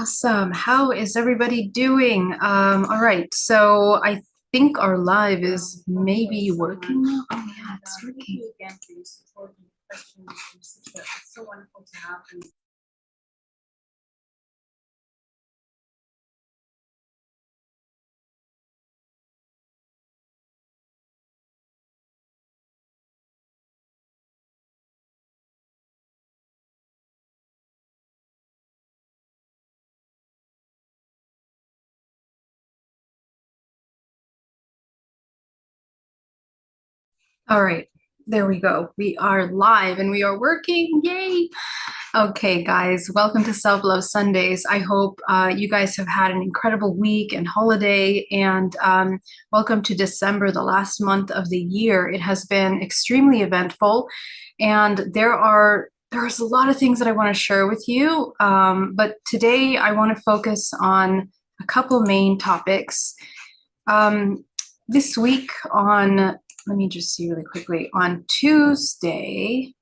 Awesome. How is everybody doing? All right, so I think our live is maybe working now. Oh yeah, it's working. Again for your support and questions and research. It's so wonderful to have you. All right, there we go. We are live and we are working. Yay! Okay, guys, welcome to Self Love Sundays. I hope you guys have had an incredible week and holiday, and welcome to December, the last month of the year. It has been extremely eventful, and there's a lot of things that I want to share with you. But today, I want to focus on a couple main topics. This week let me just see really quickly, on Tuesday,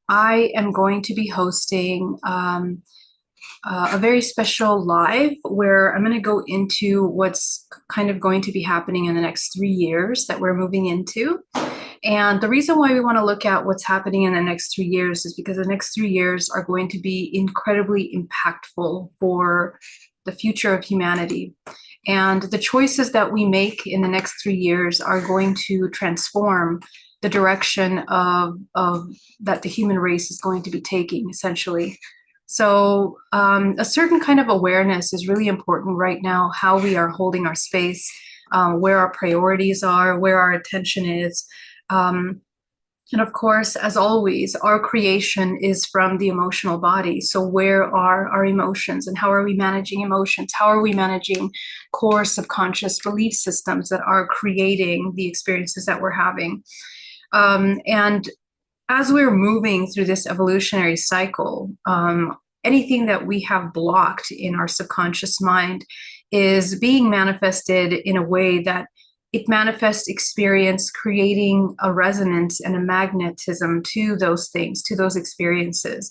I am going to be hosting a very special live where I'm going to go into what's kind of going to be happening in the next 3 years that we're moving into. And the reason why we want to look at what's happening in the next 3 years is because the next 3 years are going to be incredibly impactful for the future of humanity. And the choices that we make in the next 3 years are going to transform the direction of that the human race is going to be taking, essentially. So a certain kind of awareness is really important right now, how we are holding our space, where our priorities are, where our attention is. And of course, as always, our creation is from the emotional body. So where are our emotions and how are we managing emotions? How are we managing core subconscious belief systems that are creating the experiences that we're having? And as we're moving through this evolutionary cycle, anything that we have blocked in our subconscious mind is being manifested in a way that it manifests experience, creating a resonance and a magnetism to those things, to those experiences.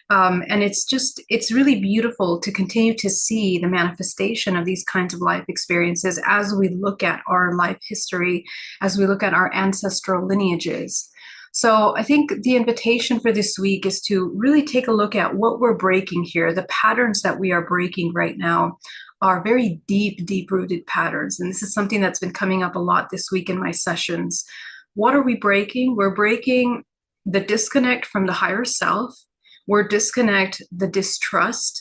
And it's really beautiful to continue to see the manifestation of these kinds of life experiences as we look at our life history, as we look at our ancestral lineages. So I think the invitation for this week is to really take a look at what we're breaking here. The patterns that we are breaking right now are very deep-rooted patterns. And this is something that's been coming up a lot this week in my sessions. What are we breaking? We're breaking the disconnect from the higher self. We're disconnect the distrust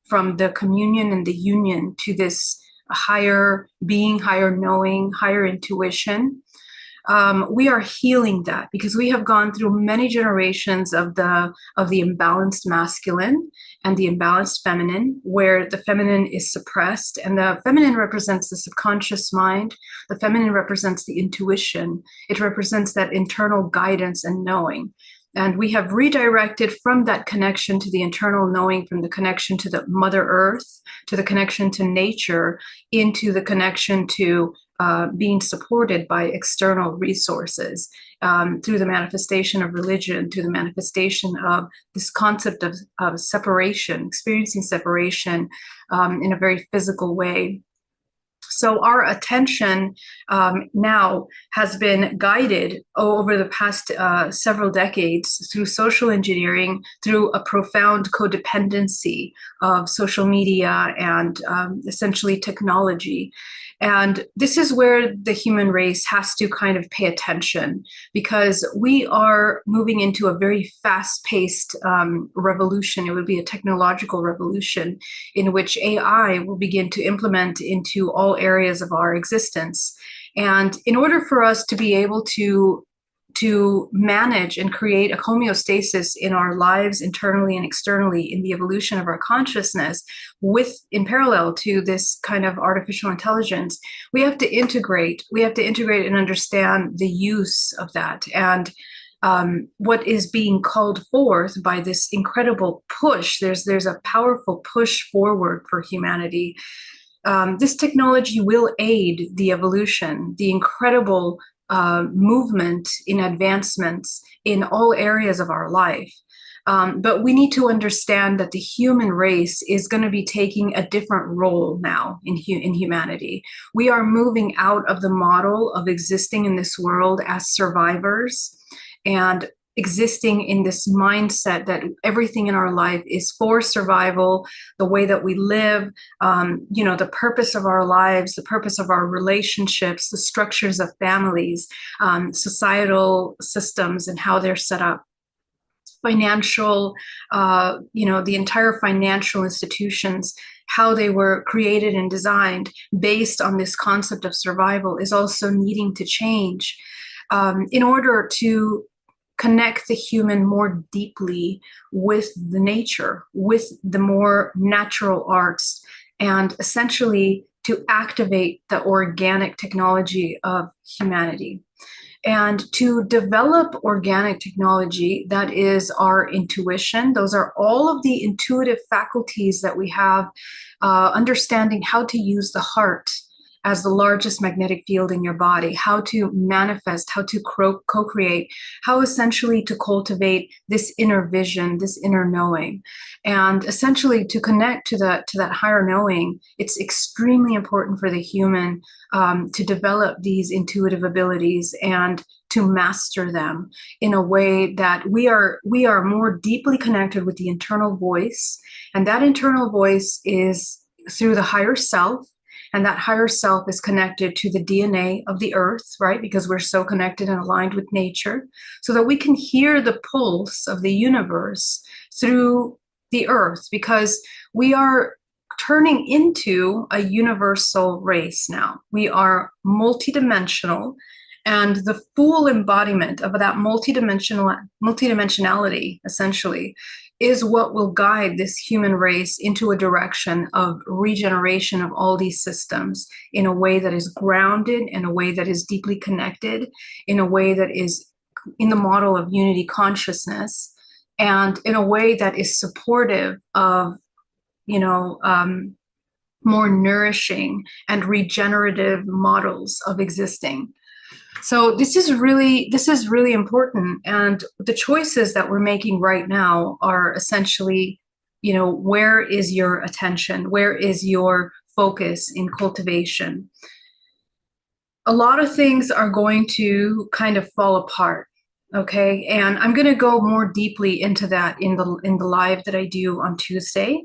from the communion and the union to this higher being, higher knowing, higher intuition. We are healing that because we have gone through many generations of the imbalanced masculine and the imbalanced feminine, where the feminine is suppressed, and the feminine represents the subconscious mind. The feminine represents the intuition. It represents that internal guidance and knowing. And we have redirected from that connection to the internal knowing, from the connection to the Mother Earth, to the connection to nature, into the connection to being supported by external resources, through the manifestation of religion, through the manifestation of this concept of separation, experiencing separation in a very physical way. So our attention now has been guided over the past several decades through social engineering, through a profound codependency of social media and essentially technology. And this is where the human race has to kind of pay attention, because we are moving into a very fast-paced revolution. It would be a technological revolution in which AI will begin to implement into all areas of our existence. And in order for us to be able to manage and create a homeostasis in our lives internally and externally in the evolution of our consciousness in parallel to this kind of artificial intelligence, we have to integrate and understand the use of that. And what is being called forth by this incredible push, there's a powerful push forward for humanity. This technology will aid the evolution, the incredible movement in advancements in all areas of our life. But we need to understand that the human race is going to be taking a different role now in humanity. We are moving out of the model of existing in this world as survivors and existing in this mindset that everything in our life is for survival, the way that we live, the purpose of our lives, the purpose of our relationships, the structures of families, societal systems and how they're set up. Financial, the entire financial institutions, how they were created and designed based on this concept of survival is also needing to change in order to connect the human more deeply with the nature, with the more natural arts, and essentially to activate the organic technology of humanity. And to develop organic technology, that is our intuition. Those are all of the intuitive faculties that we have, understanding how to use the heart as the largest magnetic field in your body, how to manifest, how to co-create, how essentially to cultivate this inner vision, this inner knowing. And essentially to connect to that higher knowing, it's extremely important for the human to develop these intuitive abilities and to master them in a way that we are more deeply connected with the internal voice. And that internal voice is through the higher self. And that higher self is connected to the DNA of the earth, right? Because we're so connected and aligned with nature, so that we can hear the pulse of the universe through the earth, because we are turning into a universal race now. We are multidimensional, and the full embodiment of that multidimensionality, essentially, is what will guide this human race into a direction of regeneration of all these systems in a way that is grounded, in a way that is deeply connected, in a way that is in the model of unity consciousness, and in a way that is supportive of, more nourishing and regenerative models of existing. So this is really important. And the choices that we're making right now are essentially, where is your attention? Where is your focus in cultivation? A lot of things are going to kind of fall apart. Okay. And I'm going to go more deeply into that in the live that I do on Tuesday.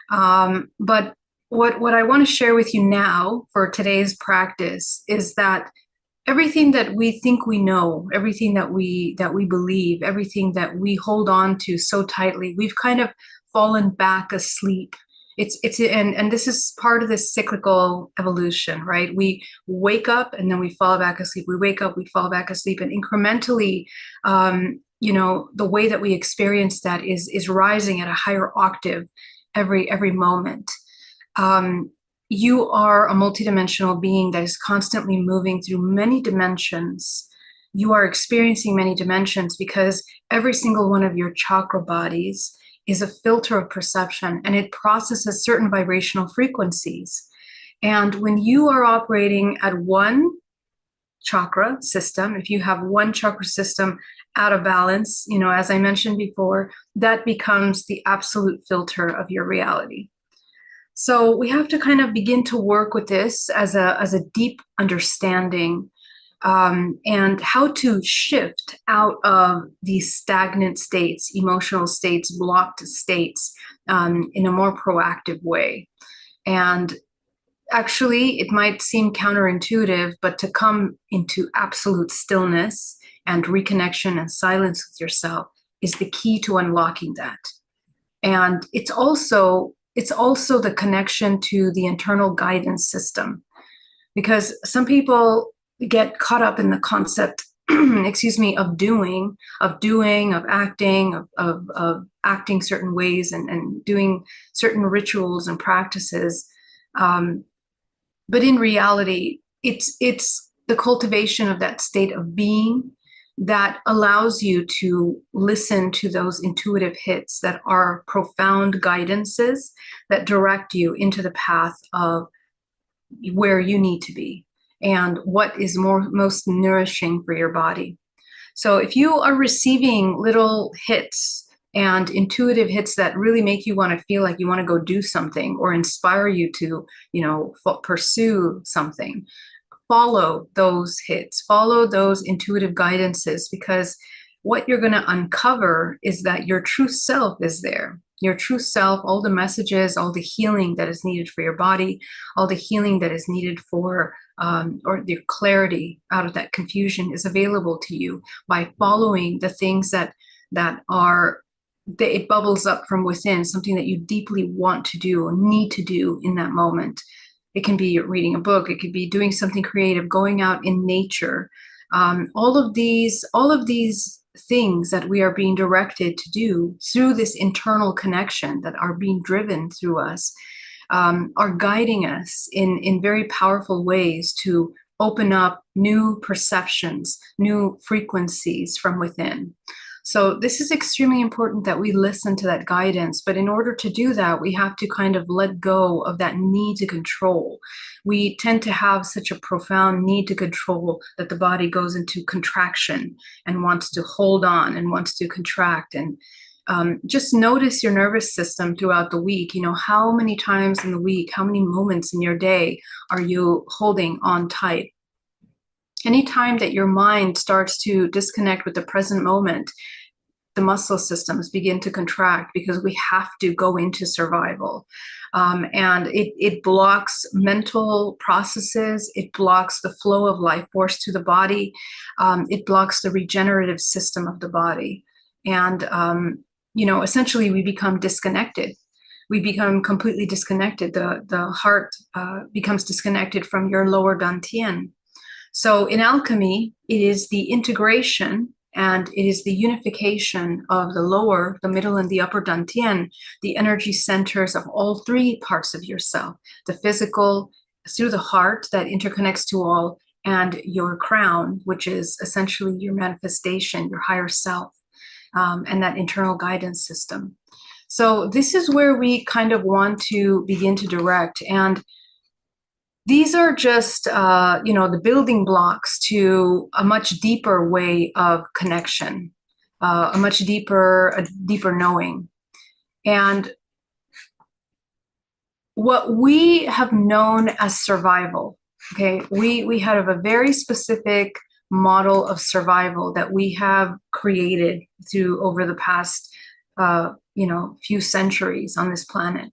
But what I want to share with you now for today's practice is that everything that we think we know, everything that we believe, everything that we hold on to so tightly, we've kind of fallen back asleep. And this is part of this cyclical evolution, right? We wake up and then we fall back asleep. We wake up, we fall back asleep, and incrementally, the way that we experience that is rising at a higher octave every moment. You are a multidimensional being that is constantly moving through many dimensions. You are experiencing many dimensions because every single one of your chakra bodies is a filter of perception, and it processes certain vibrational frequencies. And when you are operating at one chakra system, if you have one chakra system out of balance, as I mentioned before, that becomes the absolute filter of your reality. So we have to kind of begin to work with this as a deep understanding, and how to shift out of these stagnant states, emotional states, blocked states, in a more proactive way. And actually, it might seem counterintuitive, but to come into absolute stillness and reconnection and silence with yourself is the key to unlocking that. And it's also the connection to the internal guidance system, because some people get caught up in the concept, of doing, of acting certain ways and doing certain rituals and practices. But in reality, it's the cultivation of that state of being that allows you to listen to those intuitive hits that are profound guidances that direct you into the path of where you need to be and what is most nourishing for your body. So if you are receiving little hits and intuitive hits that really make you want to feel like you want to go do something or inspire you to, pursue something. Follow those hits, follow those intuitive guidances, because what you're going to uncover is that your true self is there. Your true self, all the messages, all the healing that is needed for your body, all the healing that is needed for, or the clarity out of that confusion is available to you by following the things that are, that it bubbles up from within, something that you deeply want to do or need to do in that moment. It can be reading a book, it could be doing something creative, going out in nature. All of these things that we are being directed to do through this internal connection that are being driven through us, are guiding us in very powerful ways to open up new perceptions, new frequencies from within. So this is extremely important that we listen to that guidance. But in order to do that, we have to kind of let go of that need to control. We tend to have such a profound need to control that the body goes into contraction and wants to hold on and wants to contract. And just notice your nervous system throughout the week. How many times in the week, how many moments in your day are you holding on tight? Anytime that your mind starts to disconnect with the present moment, the muscle systems begin to contract because we have to go into survival. And it blocks mental processes. It blocks the flow of life force to the body. It blocks the regenerative system of the body. And, essentially we become disconnected. We become completely disconnected. The heart becomes disconnected from your lower dantian. So in alchemy, it is the integration and it is the unification of the lower, the middle, and the upper dantian, the energy centers of all three parts of yourself, the physical through the heart that interconnects to all, and your crown, which is essentially your manifestation, your higher self, and that internal guidance system. So this is where we kind of want to begin to direct. And these are just, the building blocks to a much deeper way of connection, a deeper knowing. And what we have known as survival, okay, we have a very specific model of survival that we have created through over the past, few centuries on this planet.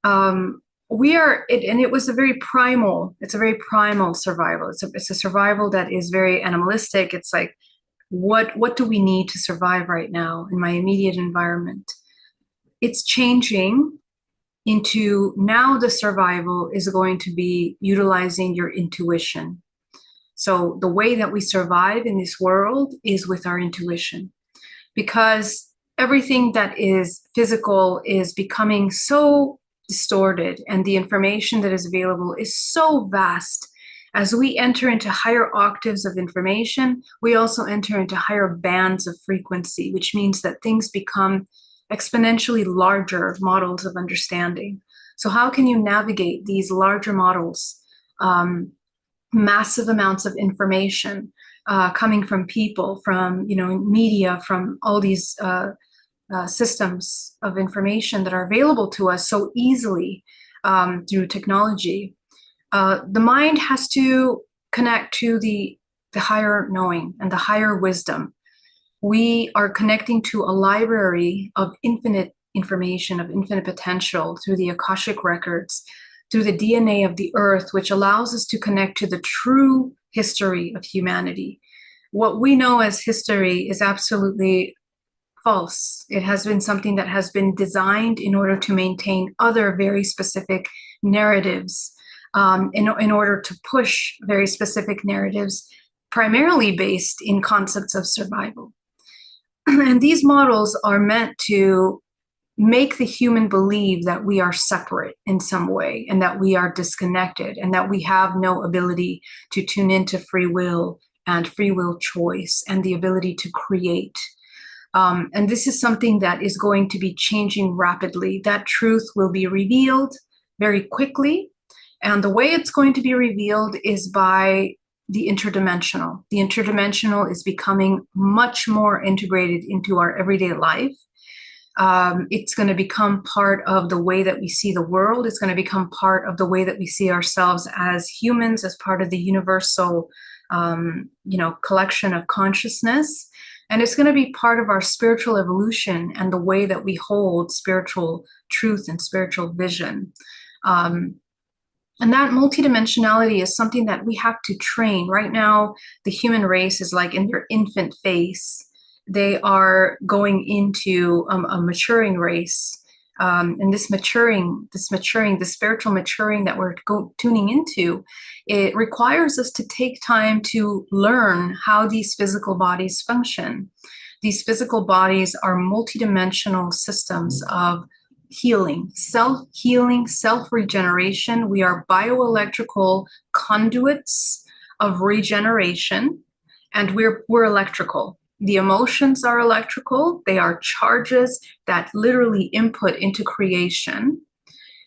It was a very primal, it's a very primal survival. It's a survival that is very animalistic. It's like, what do we need to survive right now in my immediate environment? It's changing into now the survival is going to be utilizing your intuition. So the way that we survive in this world is with our intuition, because everything that is physical is becoming so distorted, and the information that is available is so vast. As we enter into higher octaves of information, we also enter into higher bands of frequency, which means that things become exponentially larger models of understanding. So how can you navigate these larger models, massive amounts of information coming from people, from media, from all these systems of information that are available to us so easily through technology? The mind has to connect to the higher knowing and the higher wisdom. We are connecting to a library of infinite information, of infinite potential through the Akashic records, through the DNA of the earth, which allows us to connect to the true history of humanity. What we know as history is absolutely false. It has been something that has been designed in order to maintain other very specific narratives, in order to push very specific narratives, primarily based in concepts of survival. And these models are meant to make the human believe that we are separate in some way, and that we are disconnected, and that we have no ability to tune into free will and free will choice and the ability to create. And this is something that is going to be changing rapidly. That truth will be revealed very quickly. And the way it's going to be revealed is by the interdimensional. The interdimensional is becoming much more integrated into our everyday life. It's going to become part of the way that we see the world. It's going to become part of the way that we see ourselves as humans, as part of the universal, collection of consciousness. And it's going to be part of our spiritual evolution and the way that we hold spiritual truth and spiritual vision. And that multidimensionality is something that we have to train. Right now, the human race is like in their infant phase. They are going into a maturing race. And this spiritual maturing that we're tuning into, it requires us to take time to learn how these physical bodies function. These physical bodies are multidimensional systems of healing, self-healing, self-regeneration. We are bioelectrical conduits of regeneration, and we're electrical. The emotions are electrical. They are charges that literally input into creation.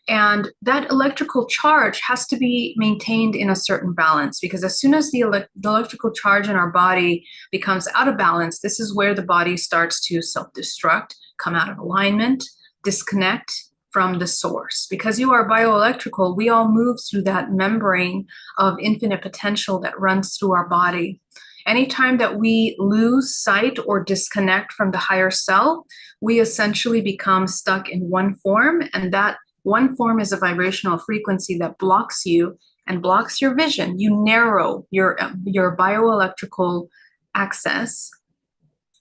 And that electrical charge has to be maintained in a certain balance, because as soon as the electrical charge in our body becomes out of balance, this is where the body starts to self-destruct, come out of alignment, disconnect from the source. Because you are bioelectrical, we all move through that membrane of infinite potential that runs through our body. Anytime that we lose sight or disconnect from the higher self, we essentially become stuck in one form, and that one form is a vibrational frequency that blocks you and blocks your vision. You narrow your bioelectrical access.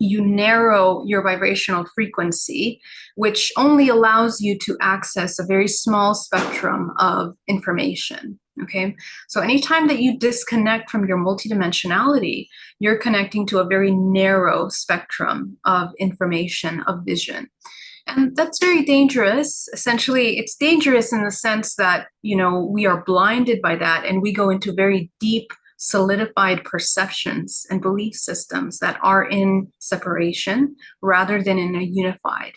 You narrow your vibrational frequency, which only allows you to access a very small spectrum of information. Okay, so anytime that you disconnect from your multidimensionality, you're connecting to a very narrow spectrum of information, of vision. And that's very dangerous. Essentially, it's dangerous in the sense that, we are blinded by that, and we go into very deep, solidified perceptions and belief systems that are in separation rather than in a unified.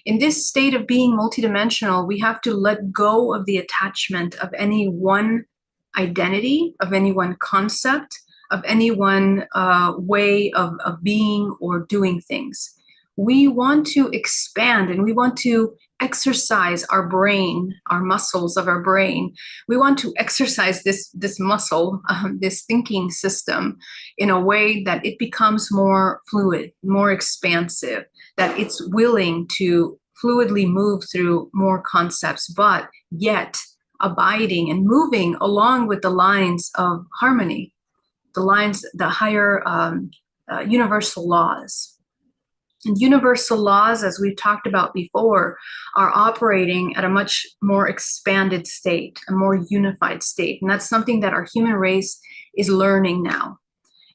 In this state of being multidimensional, we have to let go of the attachment of any one identity, of any one concept, of any one way of being or doing things. We want to expand, and we want to exercise our brain, our muscles of our brain. We want to exercise this muscle, this thinking system, in a way that it becomes more fluid, more expansive, that it's willing to fluidly move through more concepts, but yet abiding and moving along with the lines of harmony, the higher universal laws. And universal laws, as we've talked about before, are operating at a much more expanded state, a more unified state. And that's something that our human race is learning now.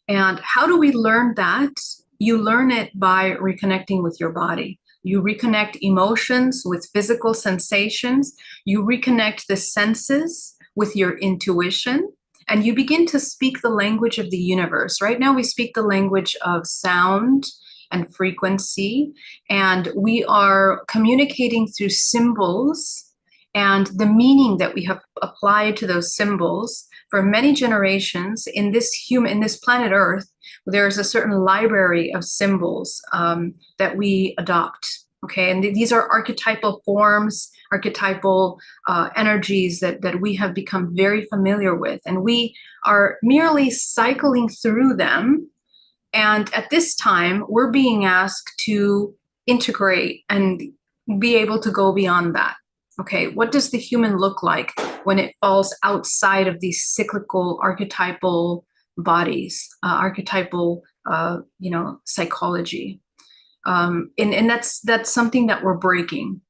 And how do we learn that? You learn it by reconnecting with your body. You reconnect emotions with physical sensations. You reconnect the senses with your intuition. And you begin to speak the language of the universe. Right now, we speak the language of sound and frequency, and we are communicating through symbols and the meaning that we have applied to those symbols for many generations. In this planet Earth, there's a certain library of symbols that we adopt. Okay, and these are archetypal forms, archetypal energies that we have become very familiar with, and we are merely cycling through them. And at this time, we're being asked to integrate and be able to go beyond that. Okay, what does the human look like when it falls outside of these cyclical archetypal bodies, archetypal, psychology? And that's something that we're breaking.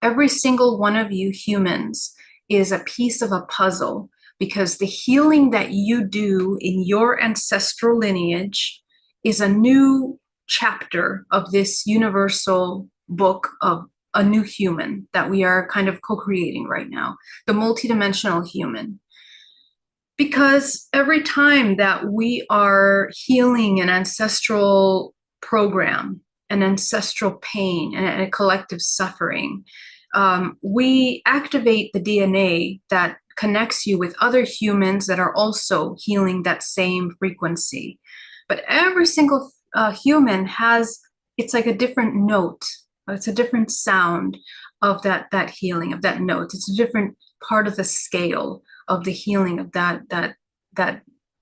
Every single one of you humans is a piece of a puzzle, because the healing that you do in your ancestral lineage is a new chapter of this universal book of a new human that we are kind of co-creating right now, the multidimensional human. Because every time that we are healing an ancestral program, an ancestral pain, and a collective suffering, we activate the DNA that connects you with other humans that are also healing that same frequency. But every single human it's like a different note. It's a different sound of that healing, of that note. It's a different part of the scale of the healing of that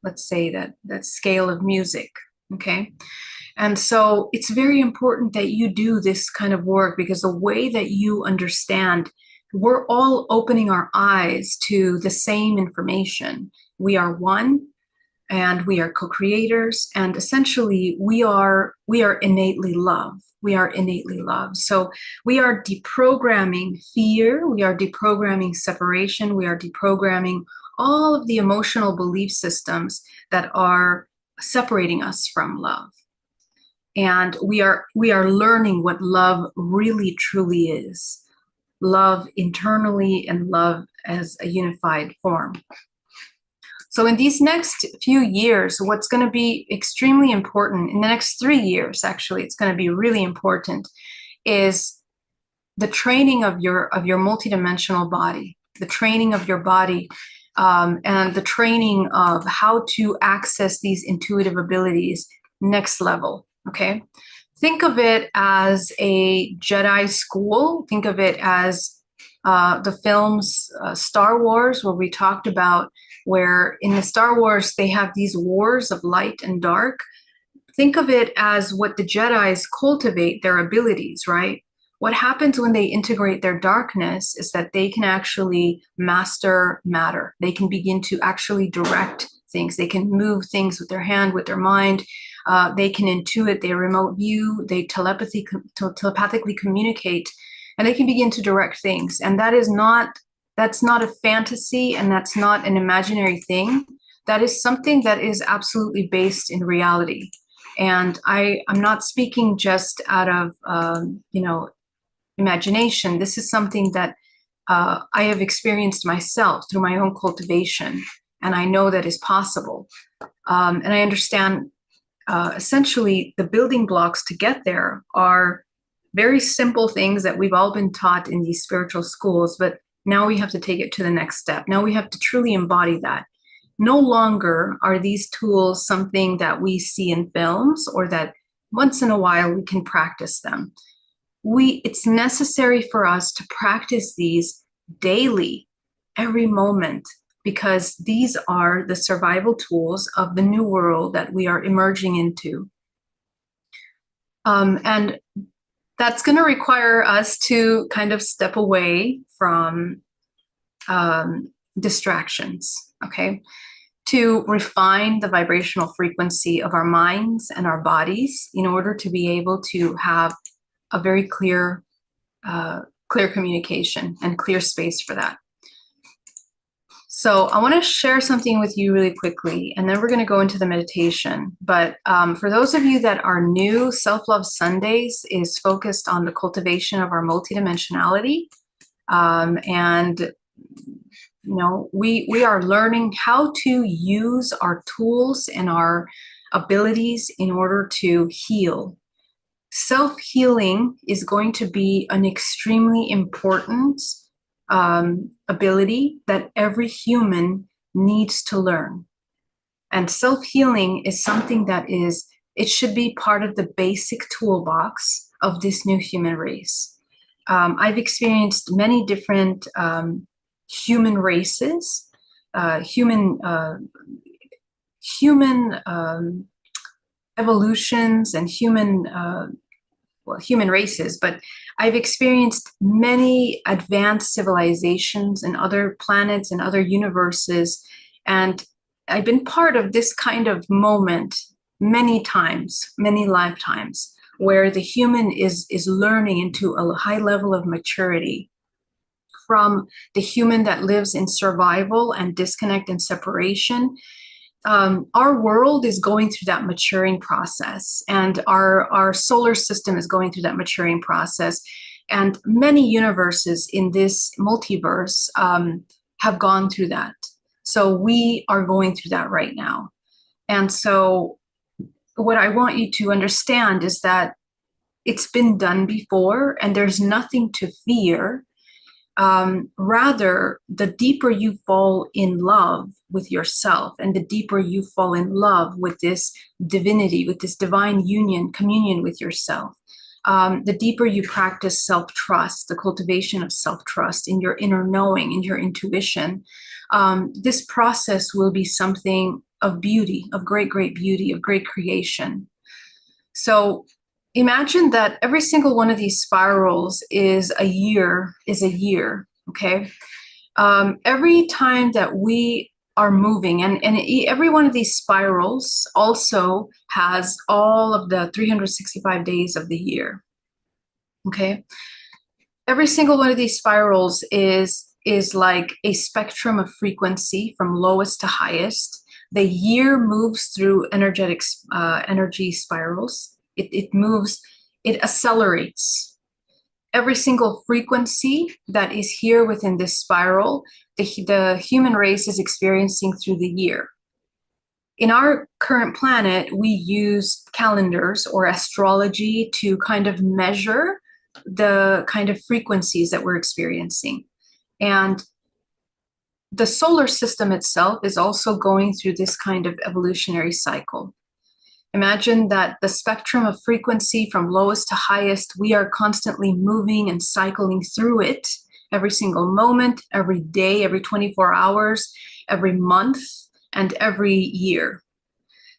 let's say that scale of music. Okay. And so it's very important that you do this kind of work, because the way that you understand, we're all opening our eyes to the same information. We are one, and we are co-creators, and essentially we are innately love. We are innately love. So we are deprogramming fear, we are deprogramming separation, we are deprogramming all of the emotional belief systems that are separating us from love. And we are learning what love really truly is. Love internally and love as a unified form. So in these next few years, what's going to be extremely important, in the next 3 years, actually, it's going to be really important, is the training of your multidimensional body, the training of your body, and the training of how to access these intuitive abilities next level. Okay, think of it as a Jedi school. Think of it as the films Star Wars, where we talked about, where in the Star Wars they have these wars of light and dark. Think of it as what the Jedis cultivate their abilities, right? What happens when they integrate their darkness is that they can actually master matter. They can begin to actually direct things. They can move things with their hand, with their mind. They can intuit, they remote view, they telepathically communicate, and they can begin to direct things. And that's not a fantasy, and that's not an imaginary thing. That is something that is absolutely based in reality. And I'm not speaking just out of imagination. This is something that I have experienced myself through my own cultivation, and I know that is possible. And I understand essentially the building blocks to get there are very simple things that we've all been taught in these spiritual schools, but now we have to take it to the next step. Now we have to truly embody that. No longer are these tools something that we see in films, or that once in a while we can practice them. It's necessary for us to practice these daily, every moment, because these are the survival tools of the new world that we are emerging into. And that's going to require us to kind of step away from distractions, okay? To refine the vibrational frequency of our minds and our bodies in order to be able to have a very clear communication and clear space for that. So I want to share something with you really quickly, and then we're going to go into the meditation. But for those of you that are new, Self-Love Sundays is focused on the cultivation of our multidimensionality. And we are learning how to use our tools and our abilities in order to heal. Self-healing is going to be an extremely important ability that every human needs to learn. And self-healing is something that it should be part of the basic toolbox of this new human race. I've experienced many different human races, human evolutions, and human races, but I've experienced many advanced civilizations and other planets and other universes, and I've been part of this kind of moment many times, many lifetimes, where the human is learning into a high level of maturity from the human that lives in survival and disconnect and separation. Our world is going through that maturing process, and our solar system is going through that maturing process. And many universes in this multiverse have gone through that. So we are going through that right now. And so what I want you to understand is that it's been done before, and there's nothing to fear. Rather, the deeper you fall in love with yourself, and the deeper you fall in love with this divinity, with this divine communion with yourself, the deeper you practice self-trust, the cultivation of self-trust in your inner knowing, in your intuition, this process will be something of beauty, of great, great beauty, of great creation. So imagine that every single one of these spirals is a year, okay? Every time that we are moving, and every one of these spirals also has all of the 365 days of the year, okay? Every single one of these spirals is like a spectrum of frequency from lowest to highest. The year moves through energy spirals. It moves, it accelerates. Every single frequency that is here within this spiral, the human race is experiencing through the year. In our current planet, we use calendars or astrology to kind of measure the kind of frequencies that we're experiencing. And the solar system itself is also going through this kind of evolutionary cycle. Imagine that the spectrum of frequency from lowest to highest, we are constantly moving and cycling through it every single moment, every day, every 24 hours, every month, and every year.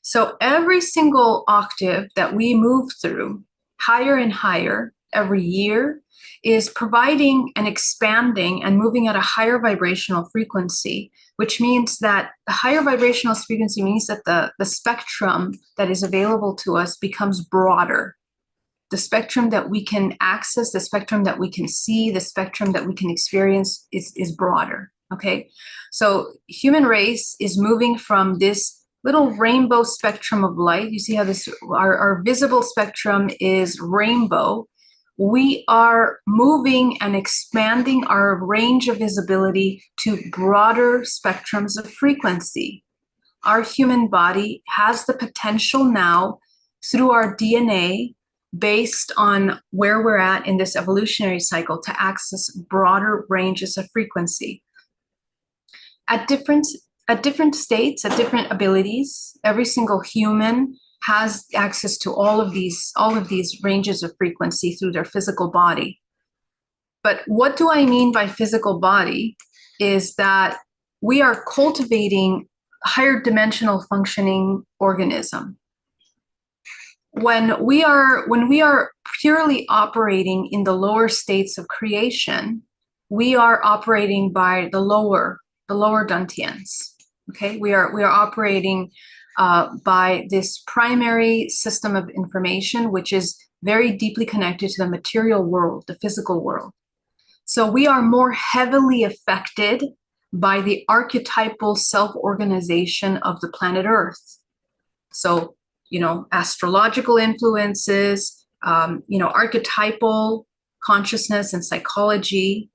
So every single octave that we move through, higher and higher every year, is providing and expanding and moving at a higher vibrational frequency, which means that the higher vibrational frequency means that the spectrum that is available to us becomes broader. The spectrum that we can access, the spectrum that we can see, the spectrum that we can experience is broader, okay? So human race is moving from this little rainbow spectrum of light. You see how this, our visible spectrum is rainbow. We are moving and expanding our range of visibility to broader spectrums of frequency. Our human body has the potential now through our DNA, based on where we're at in this evolutionary cycle, to access broader ranges of frequency. At different states, at different abilities, every single human has access to all of these ranges of frequency through their physical body. But what do I mean by physical body is that we are cultivating a higher dimensional functioning organism. When we are purely operating in the lower states of creation, we are operating by the lower dantians. Okay, we are operating by this primary system of information, which is very deeply connected to the material world, the physical world. So we are more heavily affected by the archetypal self-organization of the planet Earth. So, astrological influences, archetypal consciousness and psychology,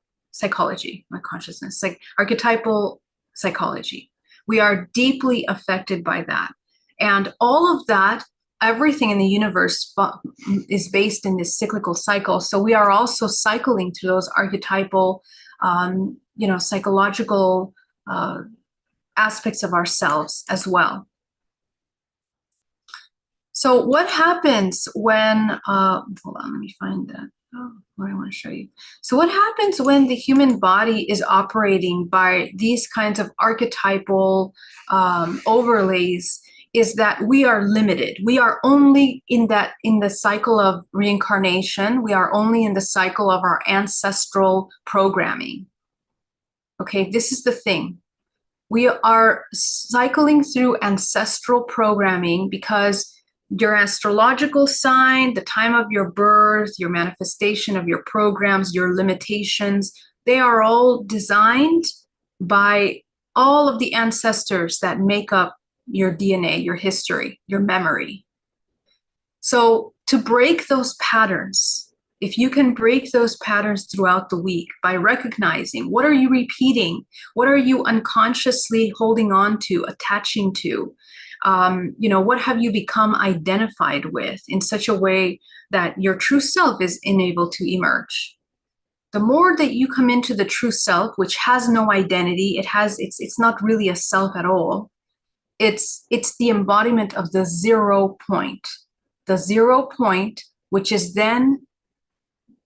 not consciousness, like archetypal psychology. We are deeply affected by that. And all of that, everything in the universe is based in this cyclical cycle. So we are also cycling through those archetypal, psychological aspects of ourselves as well. So what happens when, hold on, let me find that. Oh, what I want to show you. So what happens when the human body is operating by these kinds of archetypal overlays is that we are limited. We are only in the cycle of reincarnation. We are only in the cycle of our ancestral programming. Okay, this is the thing. We are cycling through ancestral programming because your astrological sign, the time of your birth, your manifestation of your programs, your limitations, they are all designed by all of the ancestors that make up your DNA, your history, your memory. So to break those patterns, if you can break those patterns throughout the week by recognizing what are you repeating, what are you unconsciously holding on to, attaching to, what have you become identified with in such a way that your true self is enabled to emerge. The more that you come into the true self, which has no identity, it's not really a self at all. It's the embodiment of the 0 point. The 0 point which is then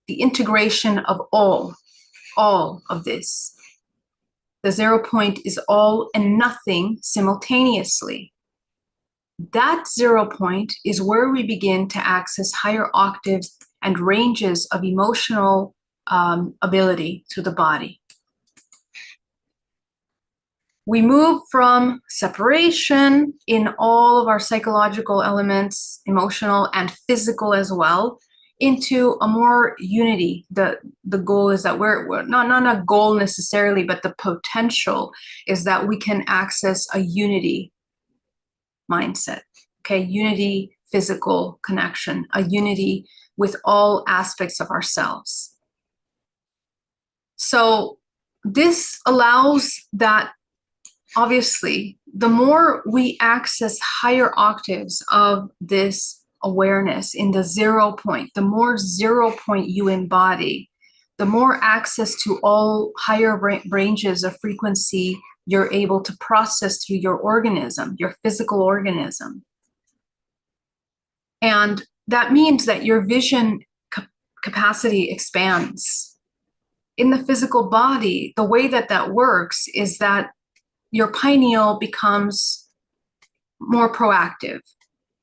the integration of all of this. The 0 point is all and nothing simultaneously. That 0 point is where we begin to access higher octaves and ranges of emotional ability through the body. We move from separation in all of our psychological elements, emotional and physical as well, into a more unity. The goal is that we're not a goal necessarily, but the potential is that we can access a unity mindset, okay? Unity, physical connection, a unity with all aspects of ourselves. So this allows that, obviously, the more we access higher octaves of this awareness in the 0 point, the more 0 point you embody, the more access to all higher ranges of frequency you're able to process through your organism, your physical organism. And that means that your vision capacity expands. In the physical body, the way that works is that your pineal becomes more proactive.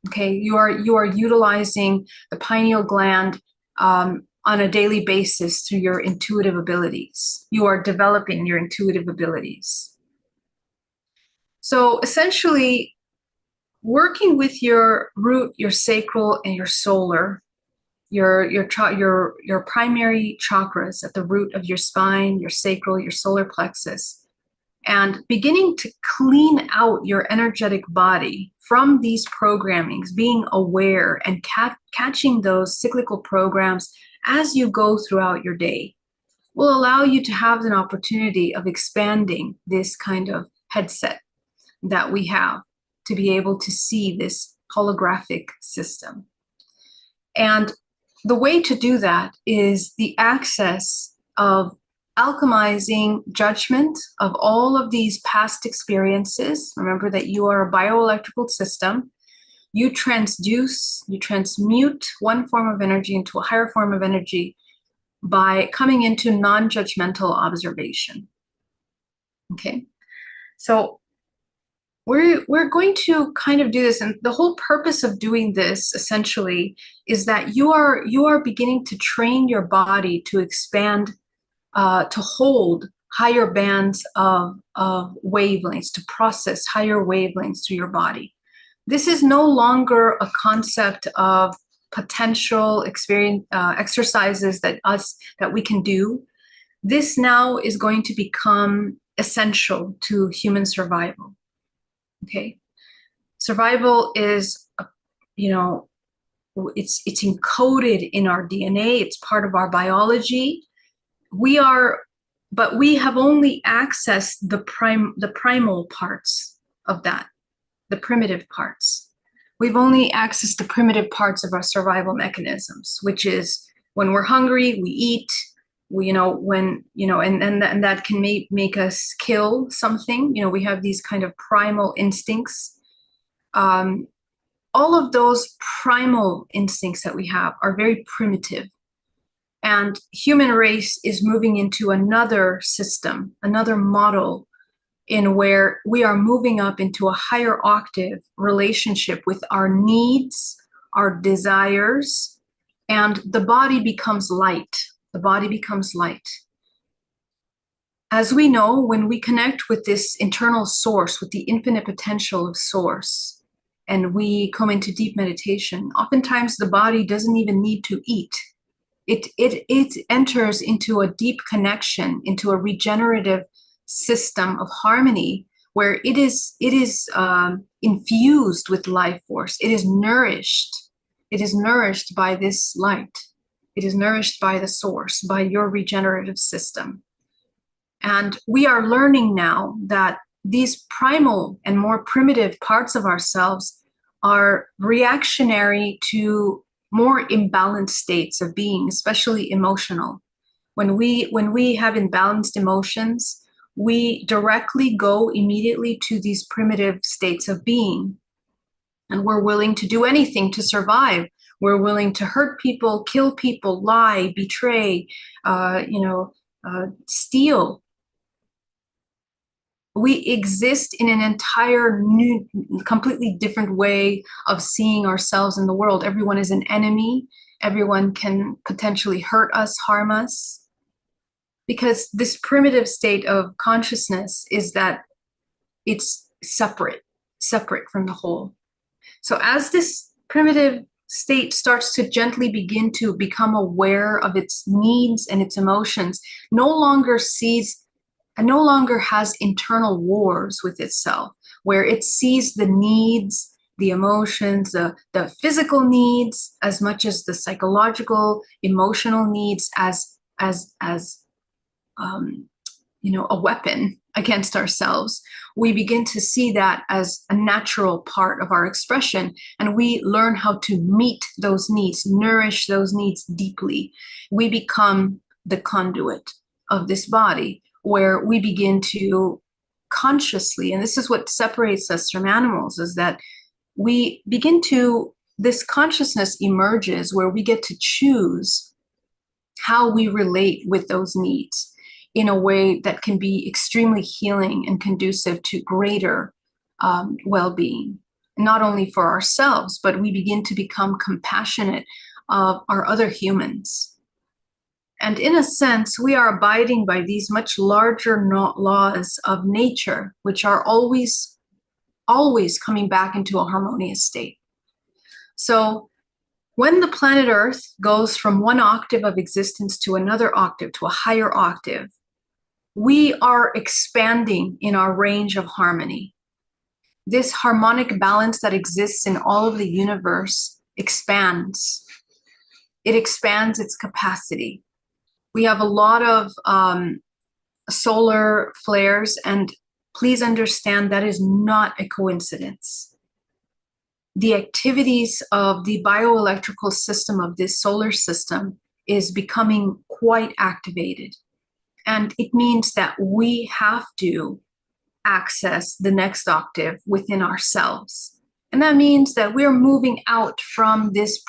Okay, you are utilizing the pineal gland on a daily basis through your intuitive abilities. You are developing your intuitive abilities. So essentially, working with your root, your sacral, and your solar, your primary chakras at the root of your spine, your sacral, your solar plexus, and beginning to clean out your energetic body from these programmings, being aware and catching those cyclical programs as you go throughout your day, will allow you to have an opportunity of expanding this kind of headset that we have to be able to see this holographic system. And the way to do that is the access of alchemizing judgment of all of these past experiences. Remember that you are a bioelectrical system. You transmute one form of energy into a higher form of energy by coming into non-judgmental observation. Okay, so we're going to kind of do this, and the whole purpose of doing this essentially is that you are beginning to train your body to expand, to hold higher bands of wavelengths, to process higher wavelengths through your body. This is no longer a concept of potential experience exercises that we can do. This now is going to become essential to human survival. Okay, survival is, it's encoded in our DNA. It's part of our biology. But we have only accessed the primal parts of that, the primitive parts. We've only accessed the primitive parts of our survival mechanisms, which is when we're hungry, we eat. And that can make us kill something. We have these kind of primal instincts. All of those primal instincts that we have are very primitive. And human race is moving into another system, another model, in where we are moving up into a higher octave relationship with our needs, our desires, and the body becomes light. The body becomes light. As we know, when we connect with this internal source, with the infinite potential of source, and we come into deep meditation, oftentimes the body doesn't even need to eat. It enters into a deep connection, into a regenerative system of harmony, where it is infused with life force. It is nourished. It is nourished by this light. It is nourished by the source, by your regenerative system. And we are learning now that these primal and more primitive parts of ourselves are reactionary to more imbalanced states of being, especially emotional. When we have imbalanced emotions, we directly go immediately to these primitive states of being. And we're willing to do anything to survive. We're willing to hurt people, kill people, lie, betray, steal. We exist in an entire new, completely different way of seeing ourselves in the world. Everyone is an enemy. Everyone can potentially hurt us, harm us. Because this primitive state of consciousness is that it's separate from the whole. So as this primitive state starts to gently begin to become aware of its needs and its emotions, no longer has internal wars with itself, where it sees the needs, the emotions, the physical needs, as much as the psychological, emotional needs as a weapon against ourselves. We begin to see that as a natural part of our expression, and we learn how to meet those needs, nourish those needs deeply. We become the conduit of this body, where we begin to consciously, and this is what separates us from animals, is that this consciousness emerges where we get to choose how we relate with those needs in a way that can be extremely healing and conducive to greater well-being, not only for ourselves, but we begin to become compassionate of our other humans. And in a sense, we are abiding by these much larger laws of nature, which are always coming back into a harmonious state. So when the planet Earth goes from one octave of existence to another octave, to a higher octave, we are expanding in our range of harmony. This harmonic balance that exists in all of the universe expands. It expands its capacity. We have a lot of solar flares, and please understand that is not a coincidence. The activities of the bioelectrical system of this solar system is becoming quite activated. And it means that we have to access the next octave within ourselves. And that means that we're moving out from this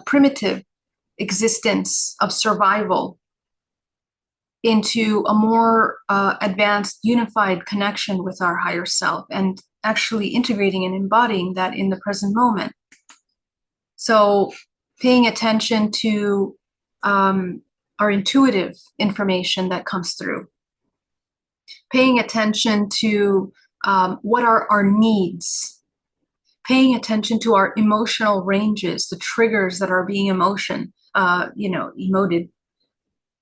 primitive existence of survival into a more advanced, unified connection with our higher self, and actually integrating and embodying that in the present moment. So paying attention to our intuitive information that comes through, paying attention to what are our needs, paying attention to our emotional ranges, the triggers that are being emoted.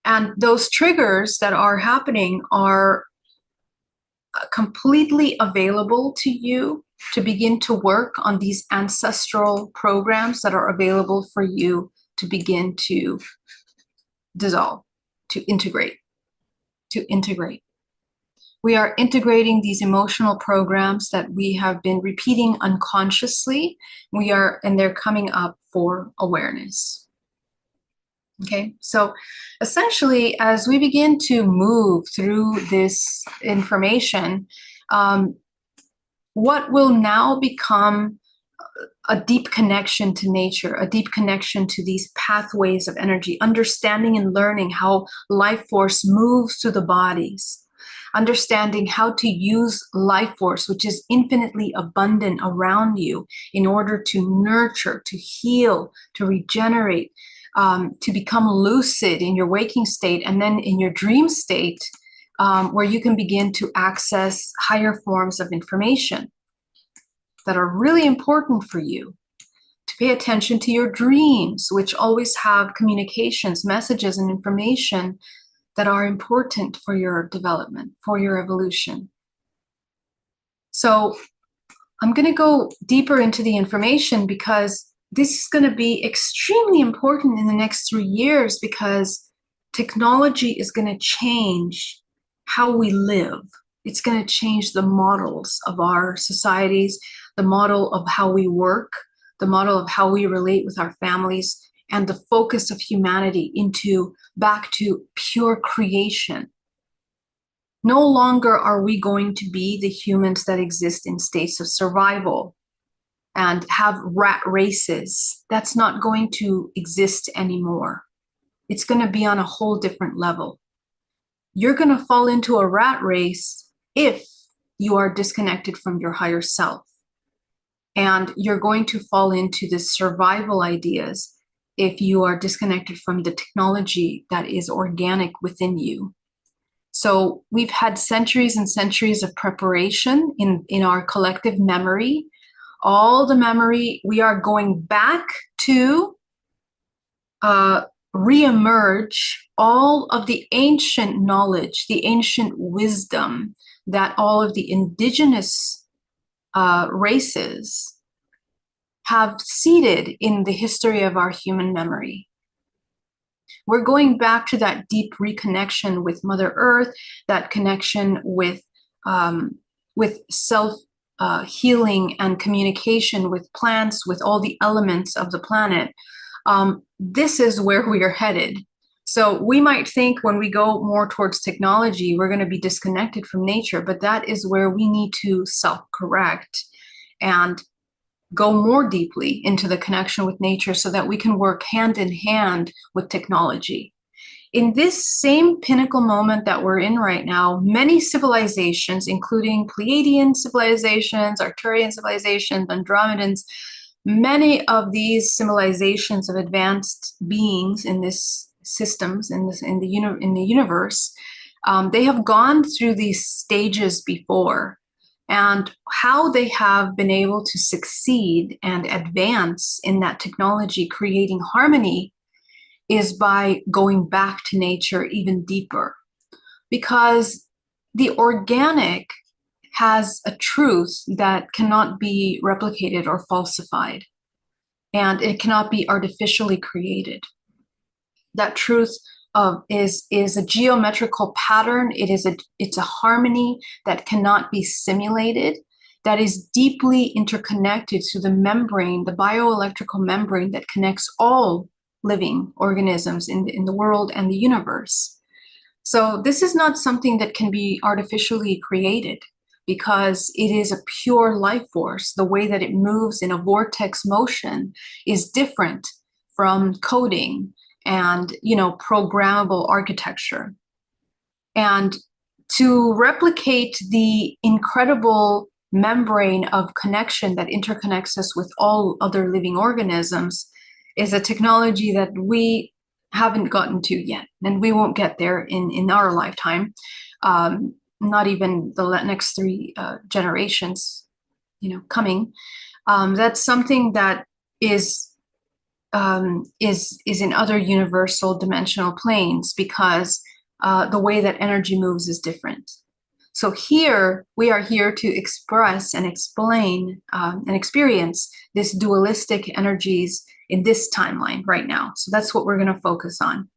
And those triggers that are happening are completely available to you to begin to work on these ancestral programs that are available for you to begin to dissolve, to integrate. We are integrating these emotional programs that we have been repeating unconsciously. And they're coming up for awareness. Okay, so essentially, as we begin to move through this information, what will now become a deep connection to nature, a deep connection to these pathways of energy, understanding and learning how life force moves through the bodies, understanding how to use life force, which is infinitely abundant around you, in order to nurture, to heal, to regenerate, to become lucid in your waking state, and then in your dream state, where you can begin to access higher forms of information that are really important for you. To pay attention to your dreams, which always have communications, messages, and information that are important for your development, for your evolution. So I'm going to go deeper into the information, because this is going to be extremely important in the next 3 years, because technology is going to change how we live. It's going to change the models of our societies, the model of how we work, the model of how we relate with our families, and the focus of humanity back to pure creation. No longer are we going to be the humans that exist in states of survival. and have rat races. That's not going to exist anymore. It's going to be on a whole different level. You're going to fall into a rat race if you are disconnected from your higher self. And you're going to fall into the survival ideas if you are disconnected from the technology that is organic within you. So we've had centuries and centuries of preparation in our collective memory. All the memory, we are going back to reemerge all of the ancient knowledge, the ancient wisdom that all of the indigenous races have seeded in the history of our human memory. We're going back to that deep reconnection with Mother Earth, that connection with self healing and communication with plants, with all the elements of the planet. This is where we are headed. So we might think when we go more towards technology, we're going to be disconnected from nature, but that is where we need to self-correct and go more deeply into the connection with nature so that we can work hand in hand with technology. In this same pinnacle moment that we're in right now, many civilizations, including Pleiadian civilizations, Arcturian civilizations, Andromedans, many of these civilizations of advanced beings in this systems, in the universe, they have gone through these stages before. And how they have been able to succeed and advance in that technology, creating harmony, is by going back to nature even deeper. Because the organic has a truth that cannot be replicated or falsified, and it cannot be artificially created. That truth is a geometrical pattern. It's a harmony that cannot be simulated, that is deeply interconnected to the membrane, the bioelectrical membrane that connects all living organisms in the world and the universe. So this is not something that can be artificially created, because it is a pure life force. The way that it moves in a vortex motion is different from coding and, programmable architecture. And to replicate the incredible membrane of connection that interconnects us with all other living organisms is a technology that we haven't gotten to yet, and we won't get there in our lifetime, not even the next 3 generations, coming. That's something that is in other universal dimensional planes, because the way that energy moves is different. So here, we are here to express and explain and experience this dualistic energies in this timeline right now. So that's what we're going to focus on.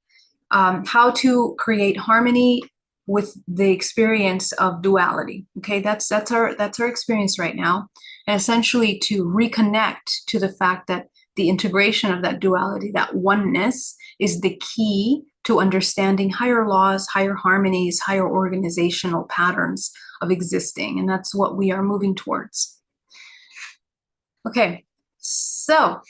How to create harmony with the experience of duality. Okay, that's our experience right now. And essentially to reconnect to the fact that the integration of that duality, that oneness, is the key to understanding higher laws, higher harmonies, higher organizational patterns of existing. And that's what we are moving towards. Okay, so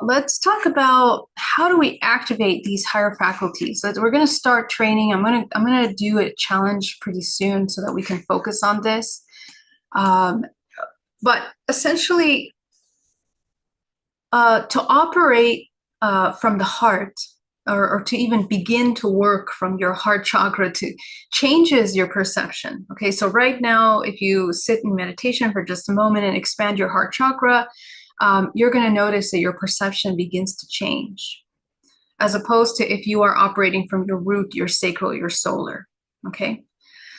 let's talk about how do we activate these higher faculties. So we're going to start training. I'm going to do a challenge pretty soon so that we can focus on this. But essentially, to operate from the heart, or to even begin to work from your heart chakra, to changes your perception. Okay, so right now, if you sit in meditation for just a moment and expand your heart chakra, you're going to notice that your perception begins to change, as opposed to if you are operating from your root, your sacral, your solar. Okay,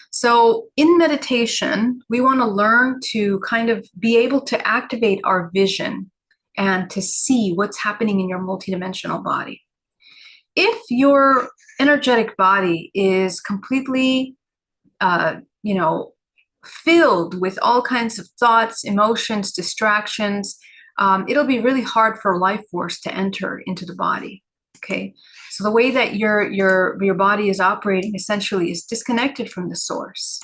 so in meditation, we want to learn to kind of be able to activate our vision and to see what's happening in your multidimensional body. If your energetic body is completely, filled with all kinds of thoughts, emotions, distractions, it'll be really hard for life force to enter into the body. Okay, so the way that your body is operating essentially is disconnected from the source.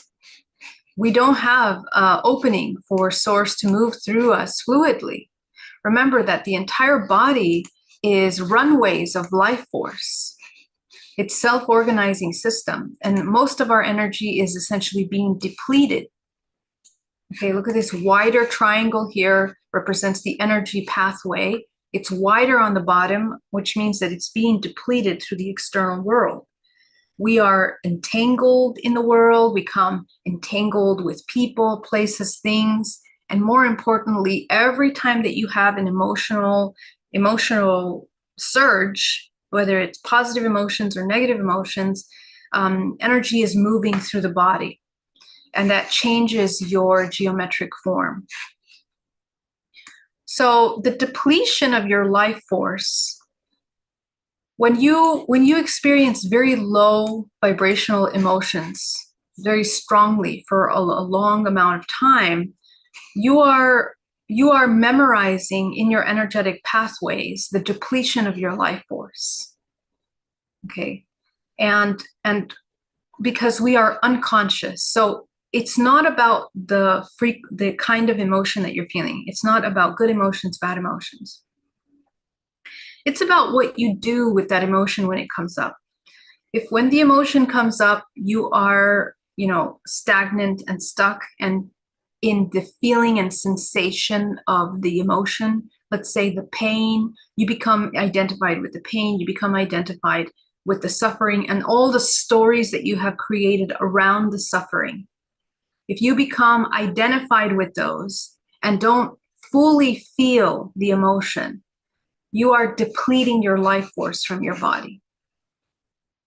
We don't have opening for source to move through us fluidly. Remember that the entire body is runways of life force. It's self-organizing system, and most of our energy is essentially being depleted. Okay, look at this wider triangle here, represents the energy pathway. It's wider on the bottom, which means that it's being depleted through the external world. We are entangled in the world, we become entangled with people, places, things, and more importantly, every time that you have an emotional surge, whether it's positive emotions or negative emotions, energy is moving through the body, and that changes your geometric form. So the depletion of your life force, when you experience very low vibrational emotions very strongly for a long amount of time, you are memorizing in your energetic pathways the depletion of your life force. Okay, and because we are unconscious, so it's not about the kind of emotion that you're feeling. It's not about good emotions, bad emotions. It's about what you do with that emotion when it comes up. If when the emotion comes up, you are, stagnant and stuck and in the feeling and sensation of the emotion, let's say the pain, you become identified with the pain, you become identified with the suffering and all the stories that you have created around the suffering. If you become identified with those and don't fully feel the emotion, you are depleting your life force from your body.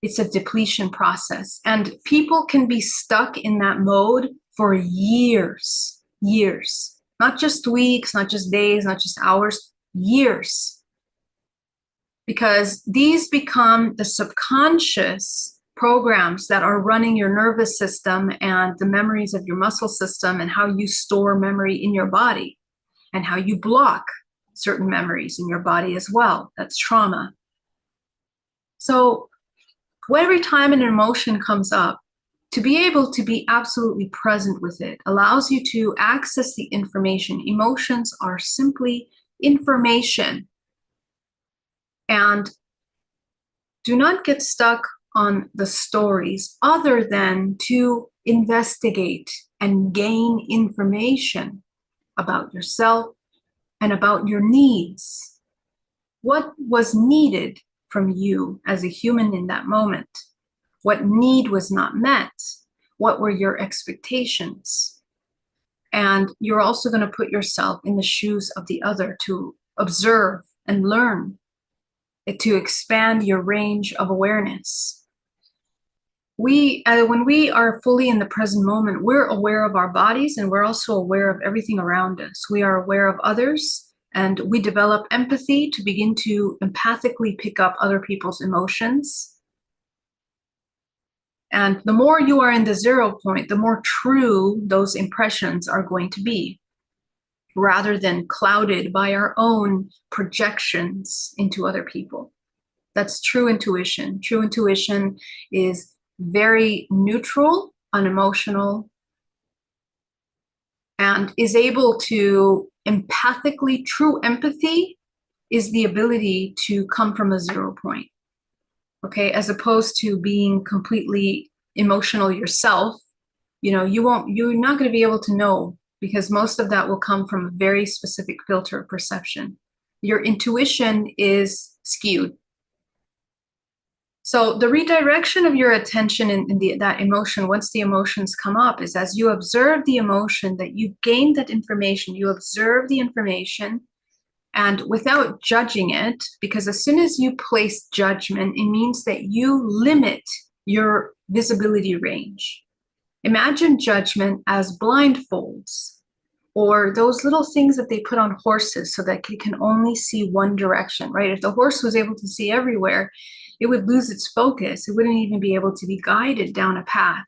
It's a depletion process. And people can be stuck in that mode for years, not just weeks, not just days, not just hours, years. Because these become the subconscious programs that are running your nervous system and the memories of your muscle system and how you store memory in your body and how you block certain memories in your body as well. That's trauma. So every time an emotion comes up, to be able to be absolutely present with it allows you to access the information. Emotions are simply information. And do not get stuck on the stories other than to investigate and gain information about yourself and about your needs. What was needed from you as a human in that moment? What need was not met? What were your expectations? And you're also going to put yourself in the shoes of the other to observe and learn, to expand your range of awareness. When we are fully in the present moment, we're aware of our bodies and we're also aware of everything around us. We are aware of others and we develop empathy to begin to empathically pick up other people's emotions. And the more you are in the 0 point, the more true those impressions are going to be, rather than clouded by our own projections into other people. That's true intuition. True intuition is very neutral, unemotional, and is able to empathically, true empathy is the ability to come from a 0 point. Okay, as opposed to being completely emotional yourself, you're not going to be able to know, because most of that will come from a very specific filter of perception. Your intuition is skewed. So the redirection of your attention in that emotion, once the emotions come up, is as you observe the emotion, that you gain that information, you observe the information, and without judging it, because as soon as you place judgment, it means that you limit your visibility range. Imagine judgment as blindfolds, or those little things that they put on horses so that it can only see one direction, right? If the horse was able to see everywhere, it would lose its focus. It wouldn't even be able to be guided down a path.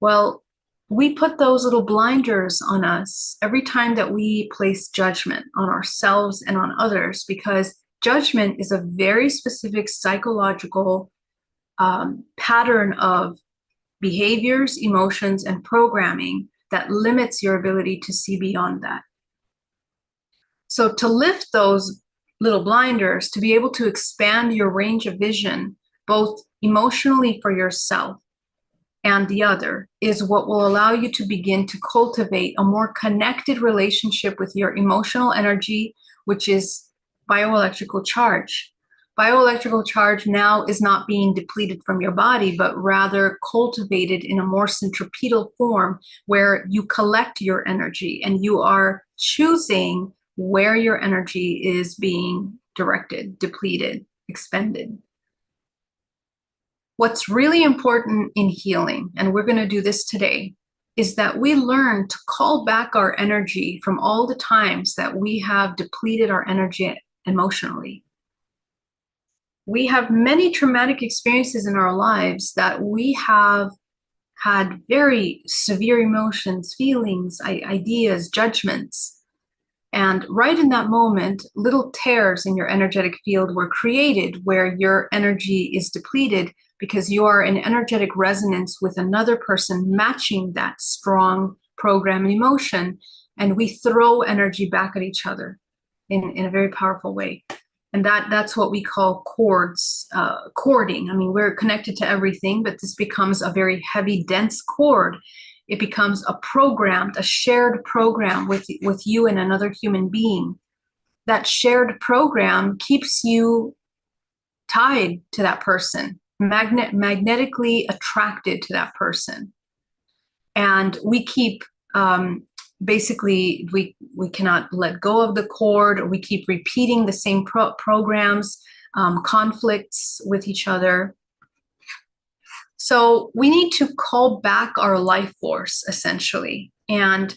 Well, we put those little blinders on us every time that we place judgment on ourselves and on others, because judgment is a very specific psychological pattern of behaviors, emotions, and programming that limits your ability to see beyond that. So to lift those little blinders, to be able to expand your range of vision, both emotionally for yourself and the other, is what will allow you to begin to cultivate a more connected relationship with your emotional energy, which is bioelectrical charge. Bioelectrical charge now is not being depleted from your body, but rather cultivated in a more centripetal form where you collect your energy and you are choosing where your energy is being directed, depleted, expended. What's really important in healing, and we're going to do this today, is that we learn to call back our energy from all the times that we have depleted our energy emotionally. We have many traumatic experiences in our lives that we have had very severe emotions, feelings, ideas, judgments. And right in that moment, little tears in your energetic field were created where your energy is depleted because you are in energetic resonance with another person matching that strong program and emotion. And we throw energy back at each other in a very powerful way. And that's what we call cords, cording. I mean, we're connected to everything, but this becomes a very heavy, dense cord. It becomes a shared program with you and another human being. That shared program keeps you tied to that person, magnetically attracted to that person. And we keep, basically, we cannot let go of the cord. We keep repeating the same programs, conflicts with each other. So we need to call back our life force, essentially. And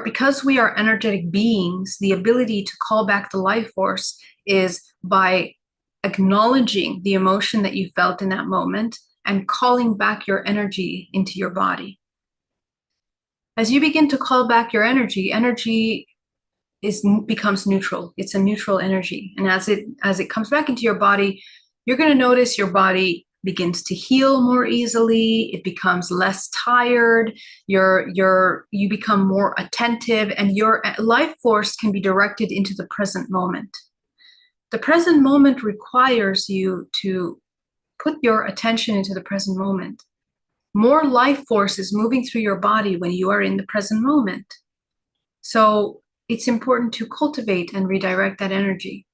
because we are energetic beings, the ability to call back the life force is by acknowledging the emotion that you felt in that moment and calling back your energy into your body. As you begin to call back your energy becomes neutral. It's a neutral energy. And as it comes back into your body, you're going to notice your body begins to heal more easily. It becomes less tired. You become more attentive, and your life force can be directed into the present moment. The present moment requires you to put your attention into the present moment. More life force is moving through your body when you are in the present moment. So it's important to cultivate and redirect that energy.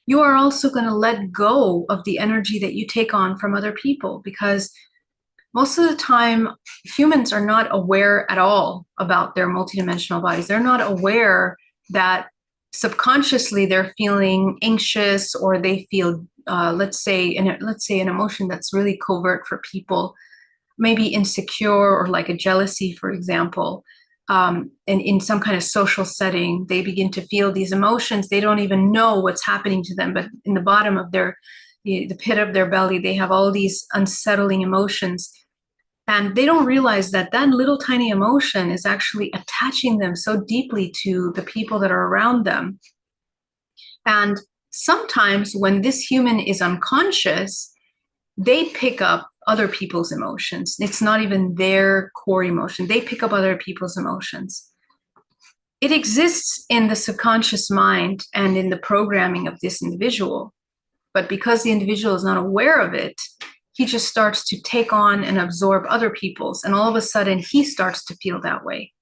You are also going to let go of the energy that you take on from other people, because most of the time humans are not aware at all about their multidimensional bodies. They're not aware that subconsciously they're feeling anxious, or they feel, let's say an emotion that's really covert for people, maybe insecure, or like a jealousy, for example. And in some kind of social setting, they begin to feel these emotions. They don't even know what's happening to them, but in the bottom of the pit of their belly, they have all these unsettling emotions. And they don't realize that that little tiny emotion is actually attaching them so deeply to the people that are around them. And sometimes when this human is unconscious, they pick up other people's emotions. It's not even their core emotion. They pick up other people's emotions. It exists in the subconscious mind and in the programming of this individual. But because the individual is not aware of it, he just starts to take on and absorb other people's. And all of a sudden, he starts to feel that way.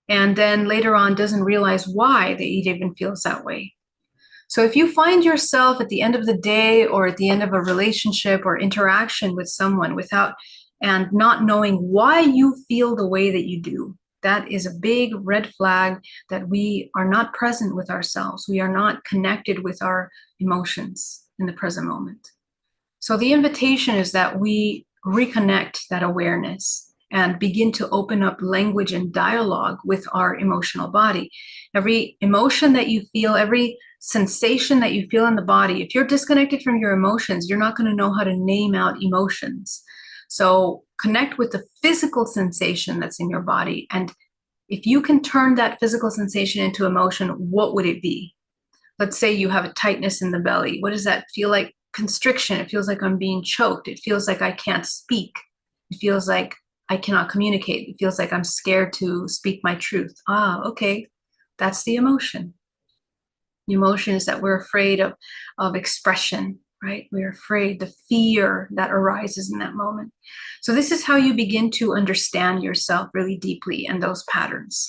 And then later on, doesn't realize why he even feels that way. So if you find yourself at the end of the day or at the end of a relationship or interaction with someone and not knowing why you feel the way that you do, that is a big red flag that we are not present with ourselves. We are not connected with our emotions in the present moment. So the invitation is that we reconnect that awareness and begin to open up language and dialogue with our emotional body. Every emotion that you feel, every sensation that you feel in the body, if you're disconnected from your emotions, you're not going to know how to name out emotions. So connect with the physical sensation that's in your body. And if you can turn that physical sensation into emotion, what would it be? Let's say you have a tightness in the belly. What does that feel like? Constriction. It feels like I'm being choked. It feels like I can't speak. It feels like I cannot communicate. It feels like I'm scared to speak my truth. Ah, okay. That's the emotion. The emotion is that we're afraid of expression, right? We're afraid, the fear that arises in that moment. So this is how you begin to understand yourself really deeply and those patterns.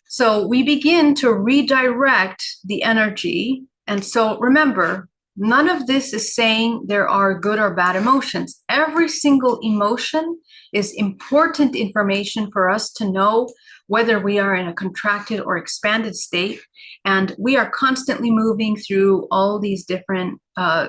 So we begin to redirect the energy. And so remember, none of this is saying there are good or bad emotions. Every single emotion is important information for us to know whether we are in a contracted or expanded state. And we are constantly moving through all these different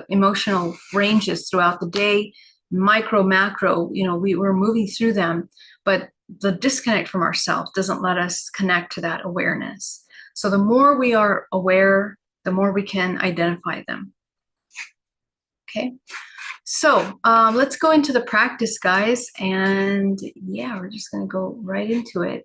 emotional ranges throughout the day, micro, macro, we're moving through them. But the disconnect from ourselves doesn't let us connect to that awareness. So the more we are aware, the more we can identify them. Okay. So let's go into the practice, guys. And yeah, we're just going to go right into it.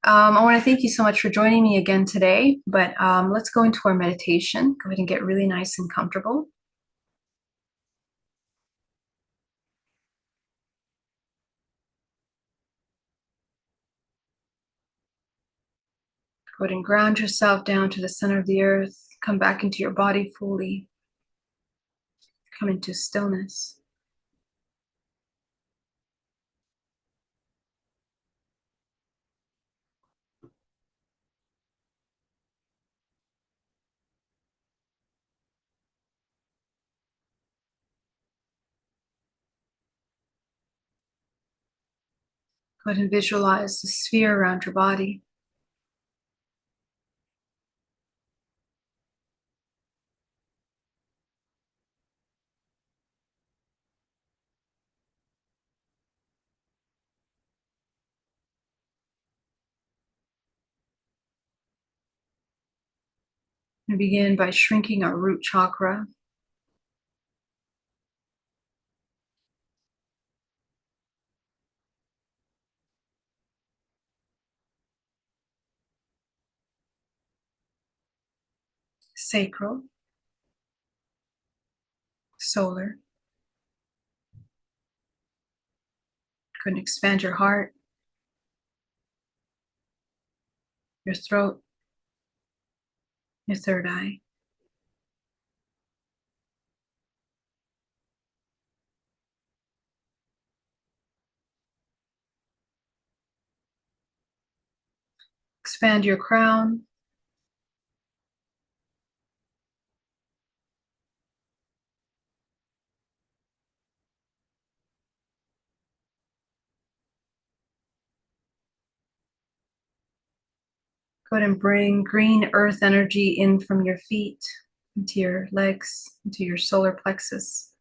I want to thank you so much for joining me again today, but let's go into our meditation. Go ahead and get really nice and comfortable. Go ahead and ground yourself down to the center of the earth. Come back into your body fully. Come into stillness. Go ahead and visualize the sphere around your body. We begin by shrinking our root chakra. Sacral, solar. Go ahead and expand your heart, your throat, your third eye. Expand your crown, go ahead and bring green earth energy in from your feet, into your legs, into your solar plexus.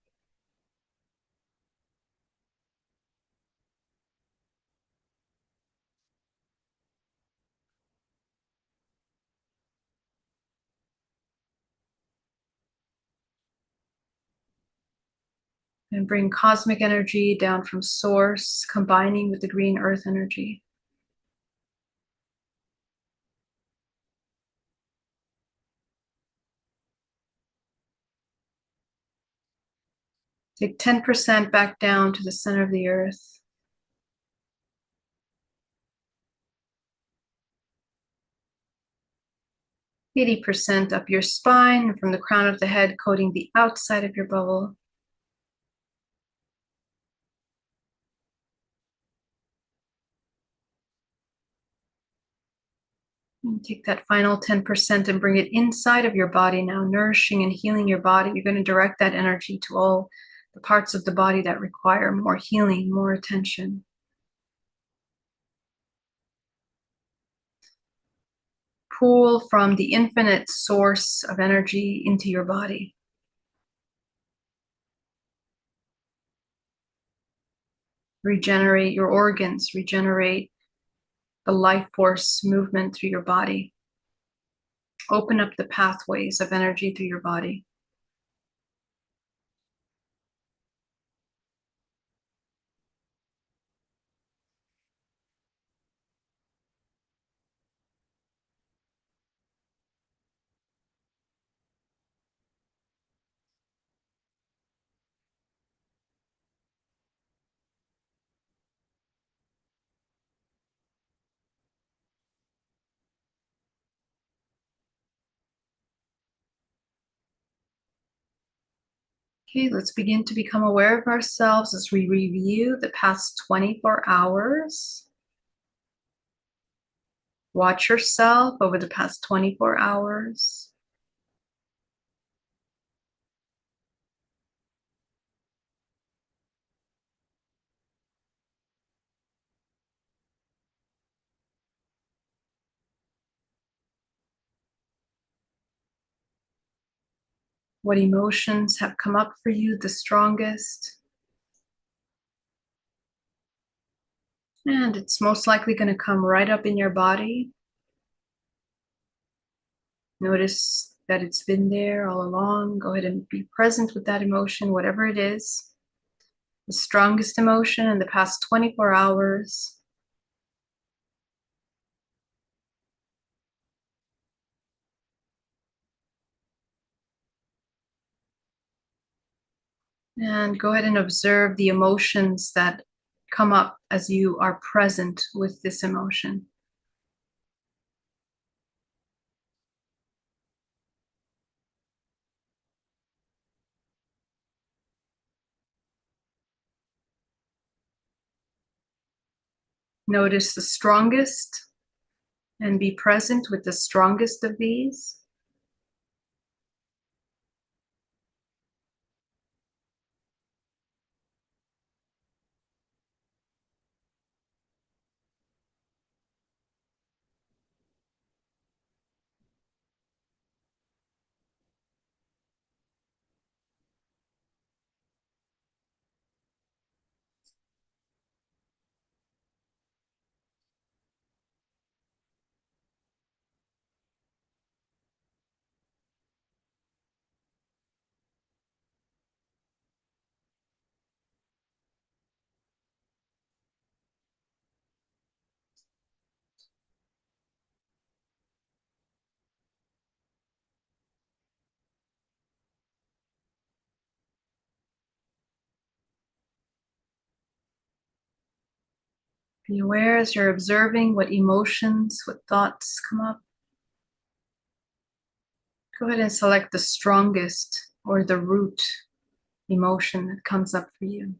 And bring cosmic energy down from source, combining with the green earth energy. Take 10% back down to the center of the earth. 80% up your spine, from the crown of the head, coating the outside of your bubble. And take that final 10% and bring it inside of your body now, nourishing and healing your body. You're going to direct that energy to all the parts of the body that require more healing, more attention. Pull from the infinite source of energy into your body. Regenerate your organs, regenerate the life force movement through your body. Open up the pathways of energy through your body. Okay, let's begin to become aware of ourselves as we review the past 24 hours. Watch yourself over the past 24 hours. What emotions have come up for you the strongest? And it's most likely going to come right up in your body. Notice that it's been there all along. Go ahead and be present with that emotion, whatever it is. The strongest emotion in the past 24 hours. And go ahead and observe the emotions that come up as you are present with this emotion. Notice the strongest and be present with the strongest of these. Be aware as you're observing what emotions, what thoughts come up. Go ahead and select the strongest or the root emotion that comes up for you.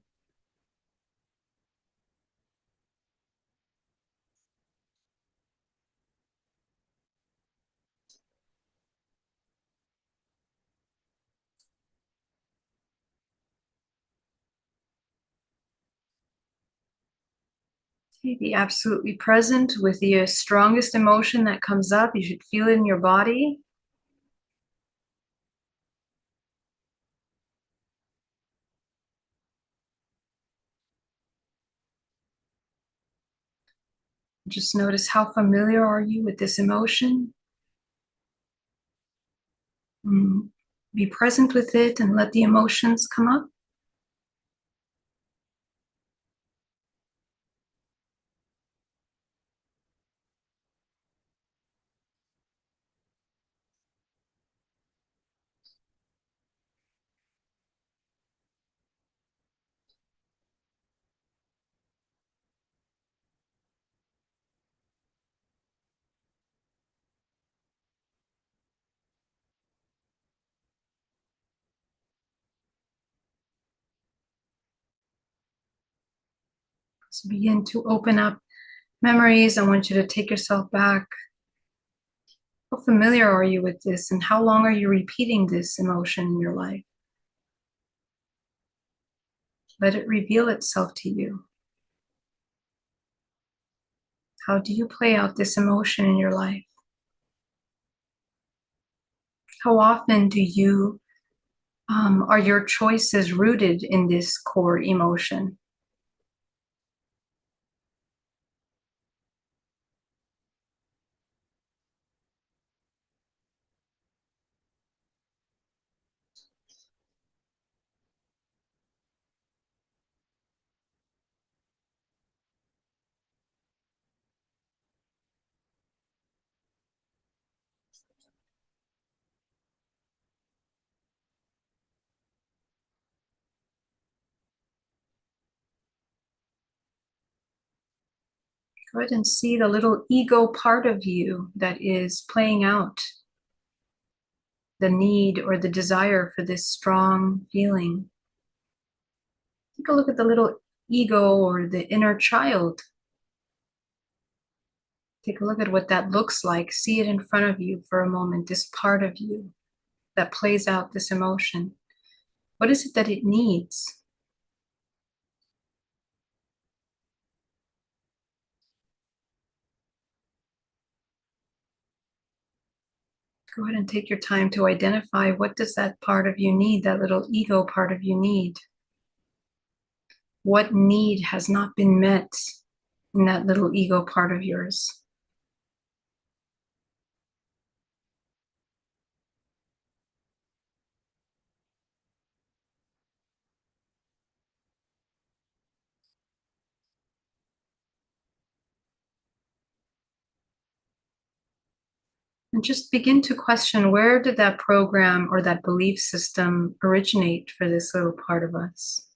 Okay, be absolutely present with the strongest emotion that comes up. You should feel it in your body. Just notice how familiar are you with this emotion. Be present with it and let the emotions come up. So begin to open up memories. I want you to take yourself back. How familiar are you with this, and how long are you repeating this emotion in your life? Let it reveal itself to you. How do you play out this emotion in your life? How often are your choices rooted in this core emotion? Go ahead and see the little ego part of you that is playing out. the need or the desire for this strong feeling. Take a look at the little ego or the inner child. Take a look at what that looks like. See it in front of you for a moment, this part of you that plays out this emotion. What is it that it needs? Go ahead and take your time to identify what does that part of you need, that little ego part of you need. What need has not been met in that little ego part of yours? And just begin to question, where did that program or that belief system originate for this little part of us?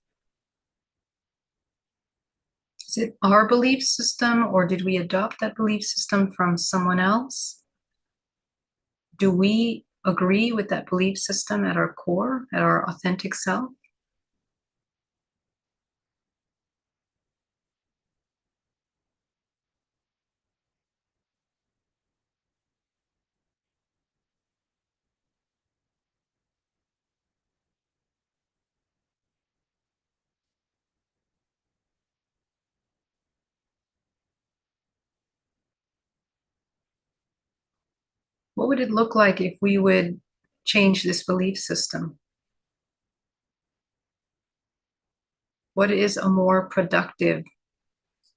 Is it our belief system, or did we adopt that belief system from someone else? Do we agree with that belief system at our core, at our authentic self? What would it look like if we would change this belief system? What is a more productive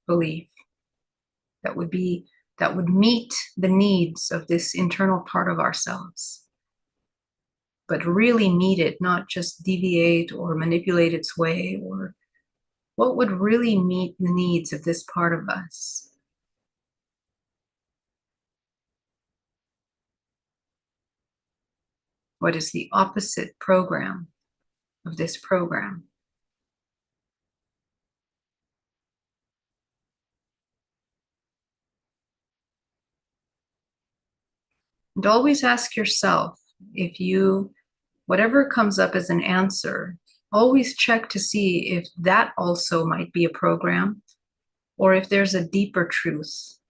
belief that would meet the needs of this internal part of ourselves, but really meet it, not just deviate or manipulate its way? Or what would really meet the needs of this part of us? What is the opposite program of this program? And always ask yourself, if you, whatever comes up as an answer, always check to see if that also might be a program, or if there's a deeper truth.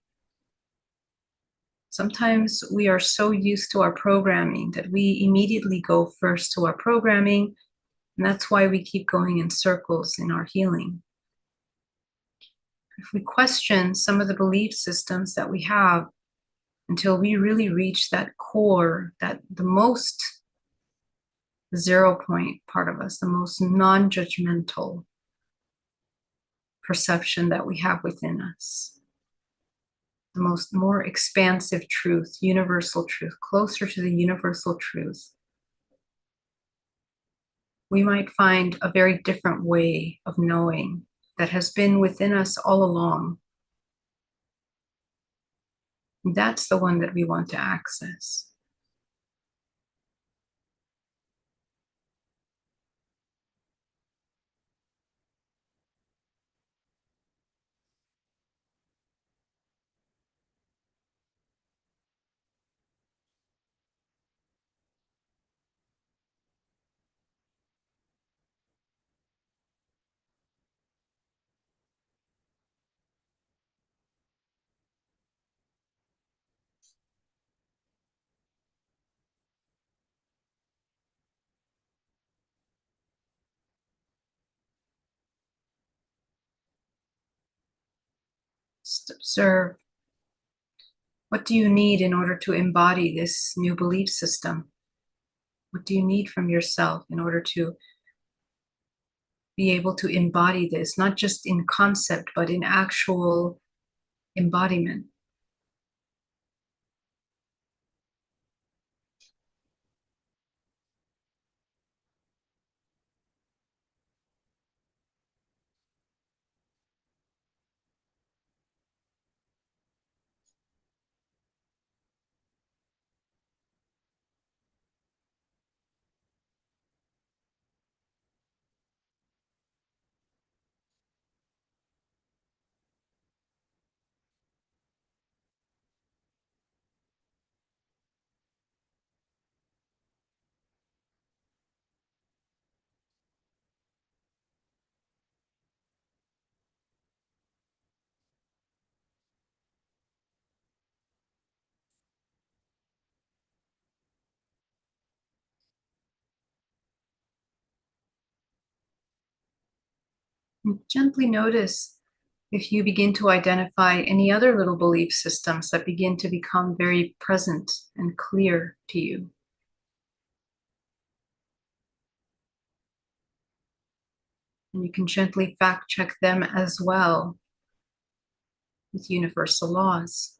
Sometimes we are so used to our programming that we immediately go first to our programming, and that's why we keep going in circles in our healing. If we question some of the belief systems that we have until we really reach that core, that the most zero point part of us, the most non-judgmental perception that we have within us, the most more expansive truth, universal truth, closer to the universal truth, we might find a very different way of knowing that has been within us all along. That's the one that we want to access. Just observe, what do you need in order to embody this new belief system? What do you need from yourself in order to be able to embody this, not just in concept, but in actual embodiment? And gently notice if you begin to identify any other little belief systems that begin to become very present and clear to you. And you can gently fact check them as well with universal laws.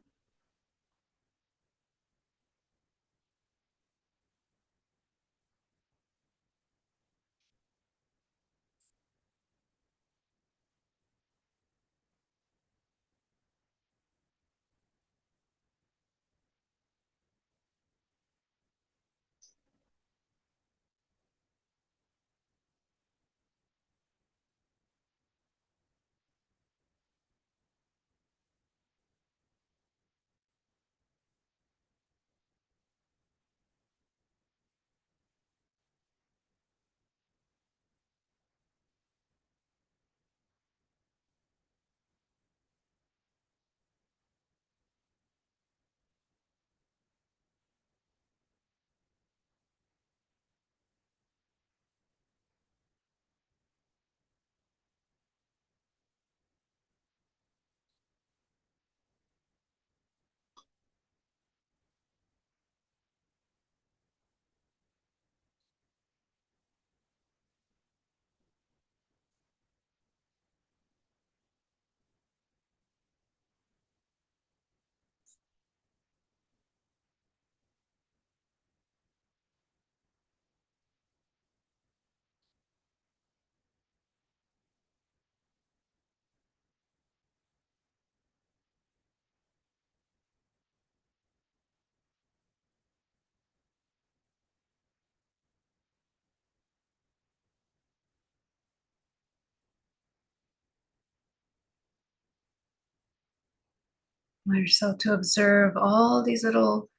Allow yourself to observe all these little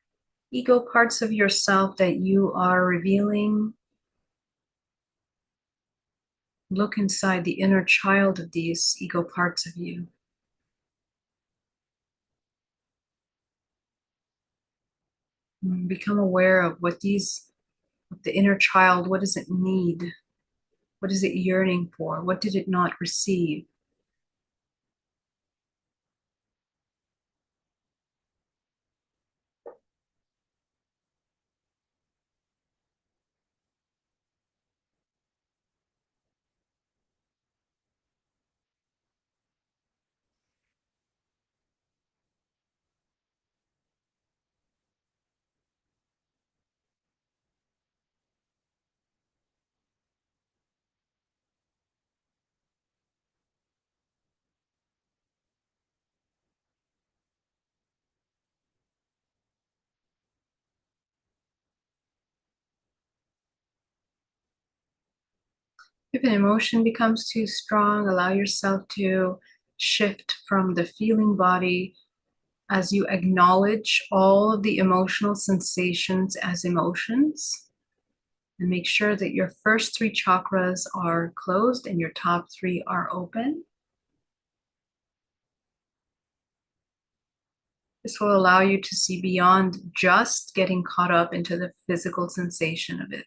ego parts of yourself that you are revealing. Look inside the inner child of these ego parts of you. And become aware of what the inner child, what does it need? What is it yearning for? What did it not receive? If an emotion becomes too strong, allow yourself to shift from the feeling body as you acknowledge all of the emotional sensations as emotions. And make sure that your first three chakras are closed and your top three are open. This will allow you to see beyond just getting caught up into the physical sensation of it.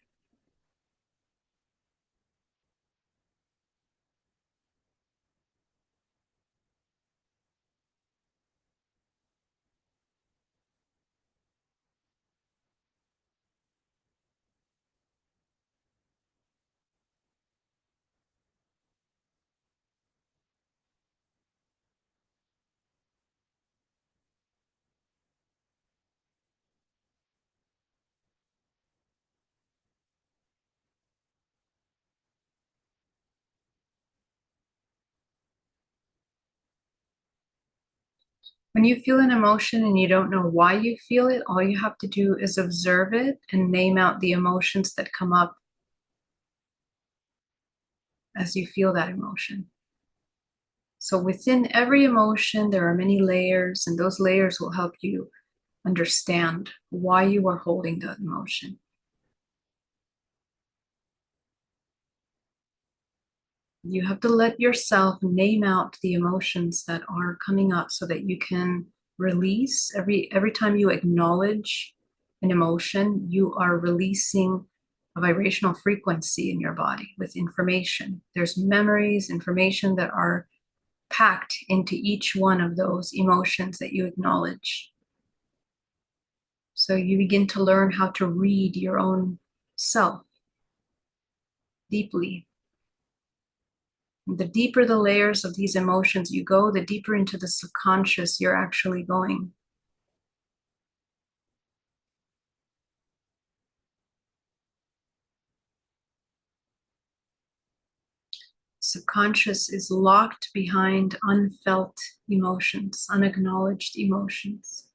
When you feel an emotion and you don't know why you feel it, all you have to do is observe it and name out the emotions that come up as you feel that emotion. So within every emotion, there are many layers, and those layers will help you understand why you are holding that emotion. You have to let yourself name out the emotions that are coming up so that you can release. Every time you acknowledge an emotion, you are releasing a vibrational frequency in your body with information. There's memories, information that are packed into each one of those emotions that you acknowledge. So you begin to learn how to read your own self deeply. The deeper the layers of these emotions you go, the deeper into the subconscious you're actually going. Subconscious is locked behind unfelt emotions, unacknowledged emotions.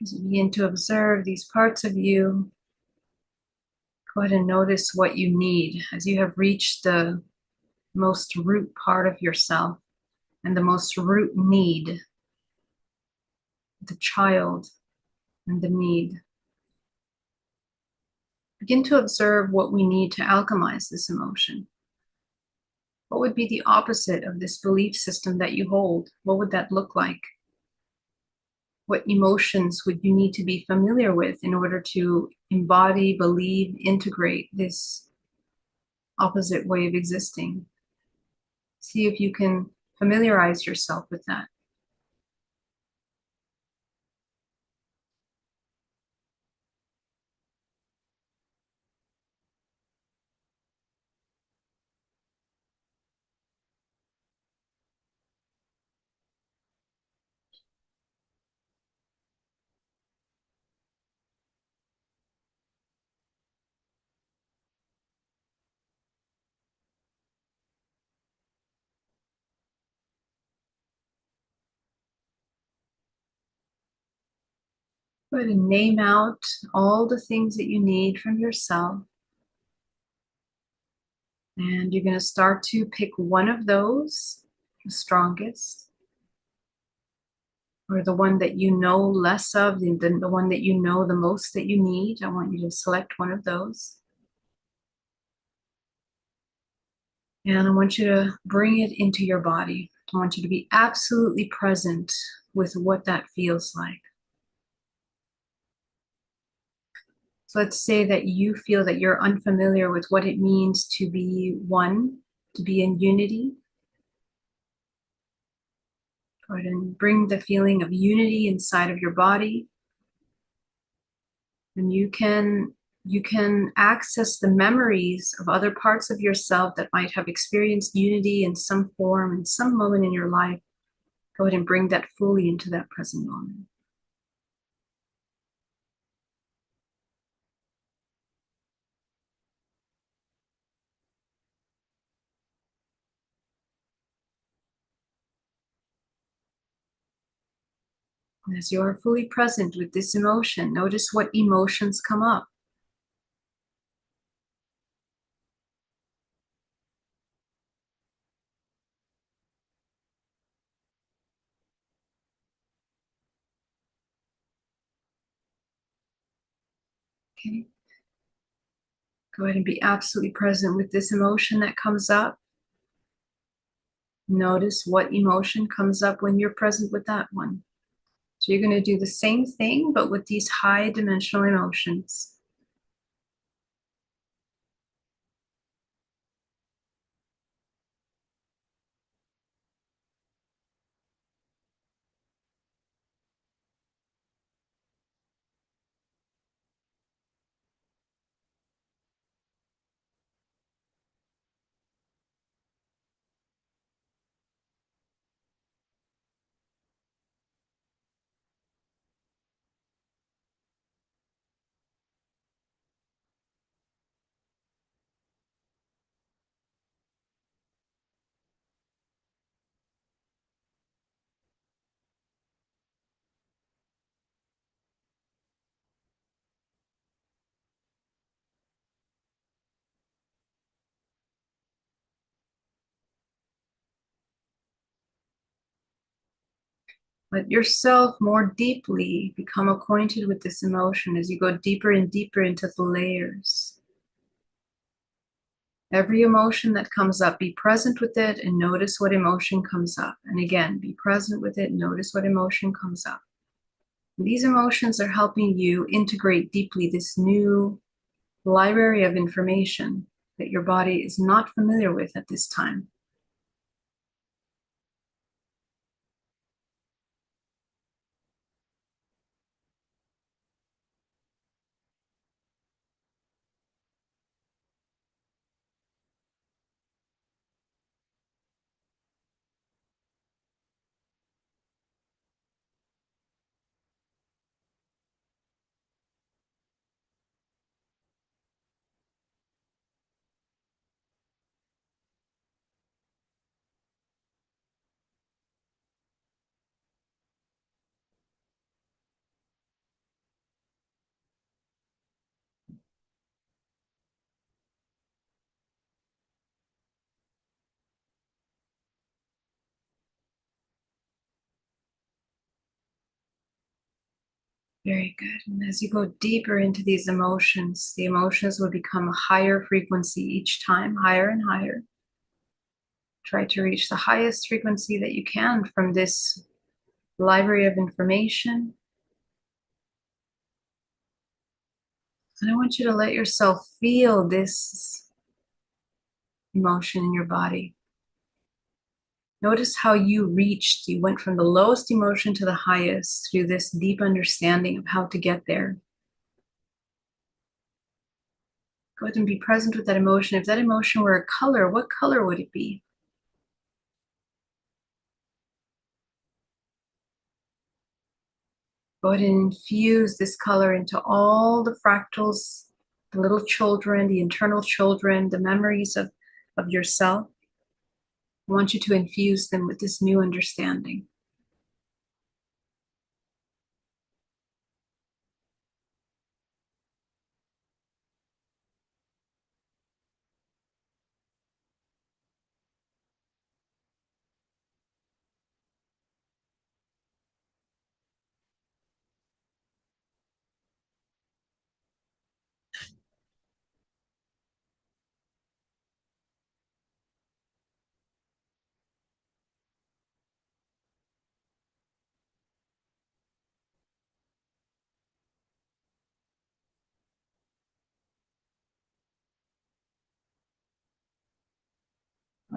As you begin to observe these parts of you, go ahead and notice what you need as you have reached the most root part of yourself and the most root need, the child and the need. Begin to observe what we need to alchemize this emotion. What would be the opposite of this belief system that you hold? What would that look like? What emotions would you need to be familiar with in order to embody, believe, integrate this opposite way of existing? See if you can familiarize yourself with that. Go ahead and name out all the things that you need from yourself. And you're going to start to pick one of those, the strongest, or the one that you know less of, the one that you know the most that you need. I want you to select one of those. And I want you to bring it into your body. I want you to be absolutely present with what that feels like. So let's say that you feel that you're unfamiliar with what it means to be one, to be in unity. Go ahead and bring the feeling of unity inside of your body. And you can access the memories of other parts of yourself that might have experienced unity in some form in some moment in your life. Go ahead and bring that fully into that present moment. And as you're fully present with this emotion, notice what emotions come up. Okay. Go ahead and be absolutely present with this emotion that comes up. Notice what emotion comes up when you're present with that one. So you're going to do the same thing, but with these high dimensional emotions. Let yourself more deeply become acquainted with this emotion as you go deeper and deeper into the layers. Every emotion that comes up, be present with it and notice what emotion comes up. And again, be present with it, notice what emotion comes up. And these emotions are helping you integrate deeply this new library of information that your body is not familiar with at this time. Very good. And as you go deeper into these emotions, the emotions will become a higher frequency each time, higher and higher. Try to reach the highest frequency that you can from this library of information. And I want you to let yourself feel this emotion in your body. Notice how you went from the lowest emotion to the highest through this deep understanding of how to get there. Go ahead and be present with that emotion. If that emotion were a color, what color would it be? Go ahead and infuse this color into all the fractals, the little children, the internal children, the memories of yourself. I want you to infuse them with this new understanding.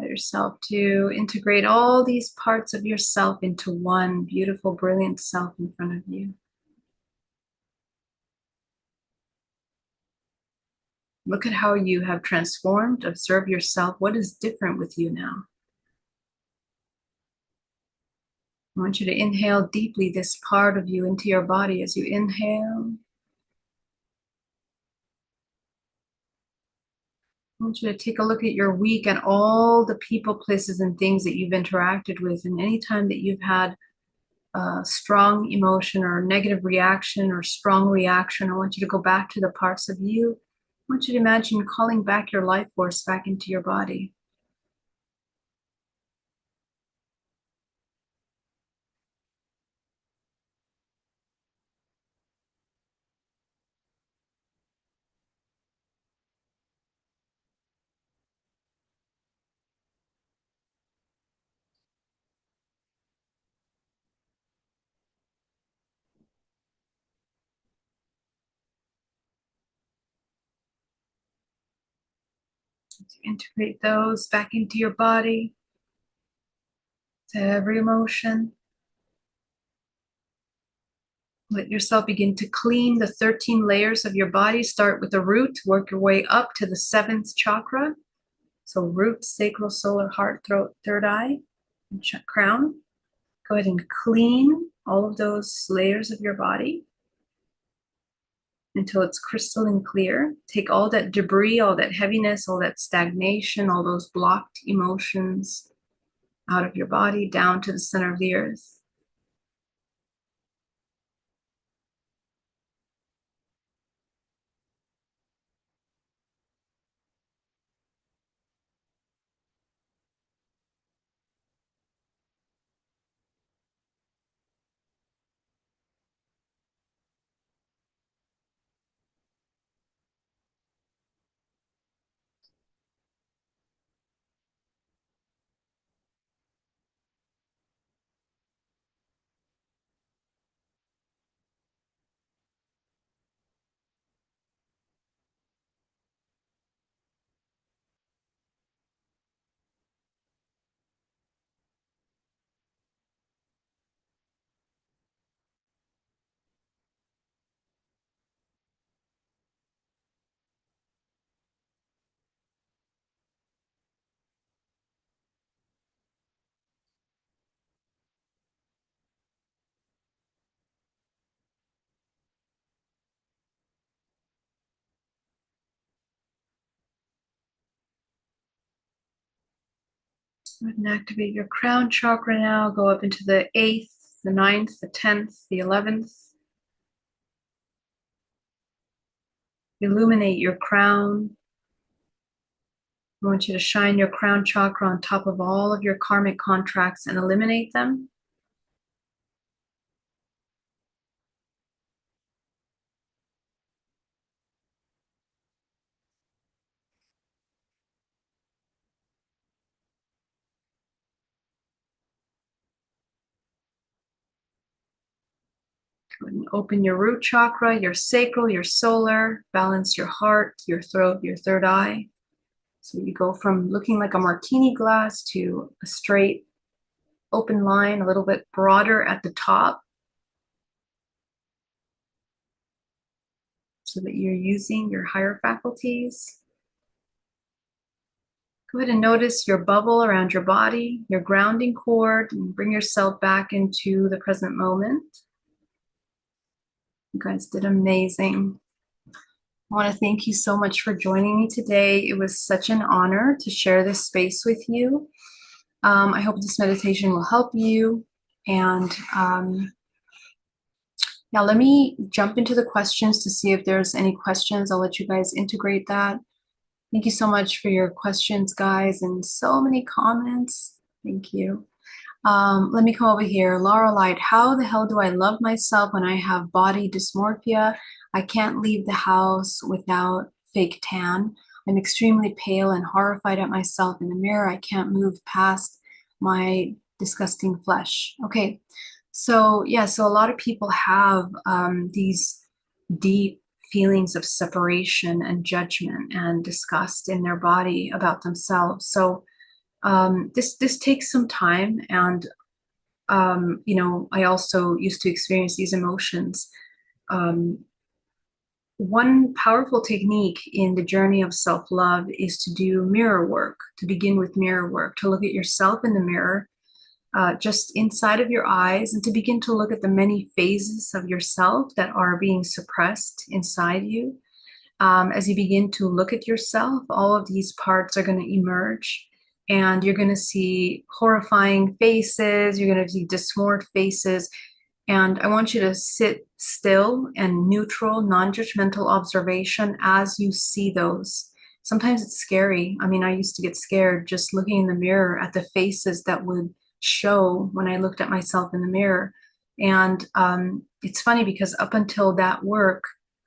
yourself to integrate all these parts of yourself into one beautiful, brilliant self in front of you. Look at how you have transformed. Observe yourself. What is different with you now? I want you to inhale deeply this part of you into your body as you inhale. I want you to take a look at your week and all the people, places, and things that you've interacted with. And anytime that you've had a strong emotion or negative reaction or strong reaction, I want you to go back to the parts of you. I want you to imagine calling back your life force back into your body. To integrate those back into your body, to every emotion. Let yourself begin to clean the 13 layers of your body. Start with the root, work your way up to the 7th chakra. So root, sacral, solar, heart, throat, third eye, and crown. Go ahead and clean all of those layers of your body until it's crystalline clear. Take all that debris, all that heaviness, all that stagnation, all those blocked emotions out of your body down to the center of the earth. Go ahead and activate your crown chakra now. Go up into the 8th, the 9th, the 10th, the 11th. Illuminate your crown. I want you to shine your crown chakra on top of all of your karmic contracts and eliminate them. Go ahead and open your root chakra, your sacral, your solar, balance your heart, your throat, your third eye. So you go from looking like a martini glass to a straight, open line, a little bit broader at the top, so that you're using your higher faculties. Go ahead and notice your bubble around your body, your grounding cord, and bring yourself back into the present moment. You guys did amazing. I want to thank you so much for joining me today. It was such an honor to share this space with you. I hope this meditation will help you. And now let me jump into the questions to see if there's any questions. I'll let you guys integrate that. Thank you so much for your questions, guys, and so many comments. Thank you. Let me come over here. Laura Light, how the hell do I love myself when I have body dysmorphia? I can't leave the house without fake tan. I'm extremely pale and horrified at myself in the mirror. I can't move past my disgusting flesh. Okay, so yeah, so a lot of people have these deep feelings of separation and judgment and disgust in their body about themselves. So This takes some time, and I also used to experience these emotions. Um, One powerful technique in the journey of self-love is to do mirror work, to begin with mirror work, to look at yourself in the mirror, just inside of your eyes, and to begin to look at the many phases of yourself that are being suppressed inside you. As you begin to look at yourself, all of these parts are going to emerge, and you're going to see horrifying faces, you're going to see dysmorphed faces, and I want you to sit still and neutral, non-judgmental observation as you see those. Sometimes it's scary. I mean, I used to get scared just looking in the mirror at the faces that would show when I looked at myself in the mirror. And it's funny because up until that work,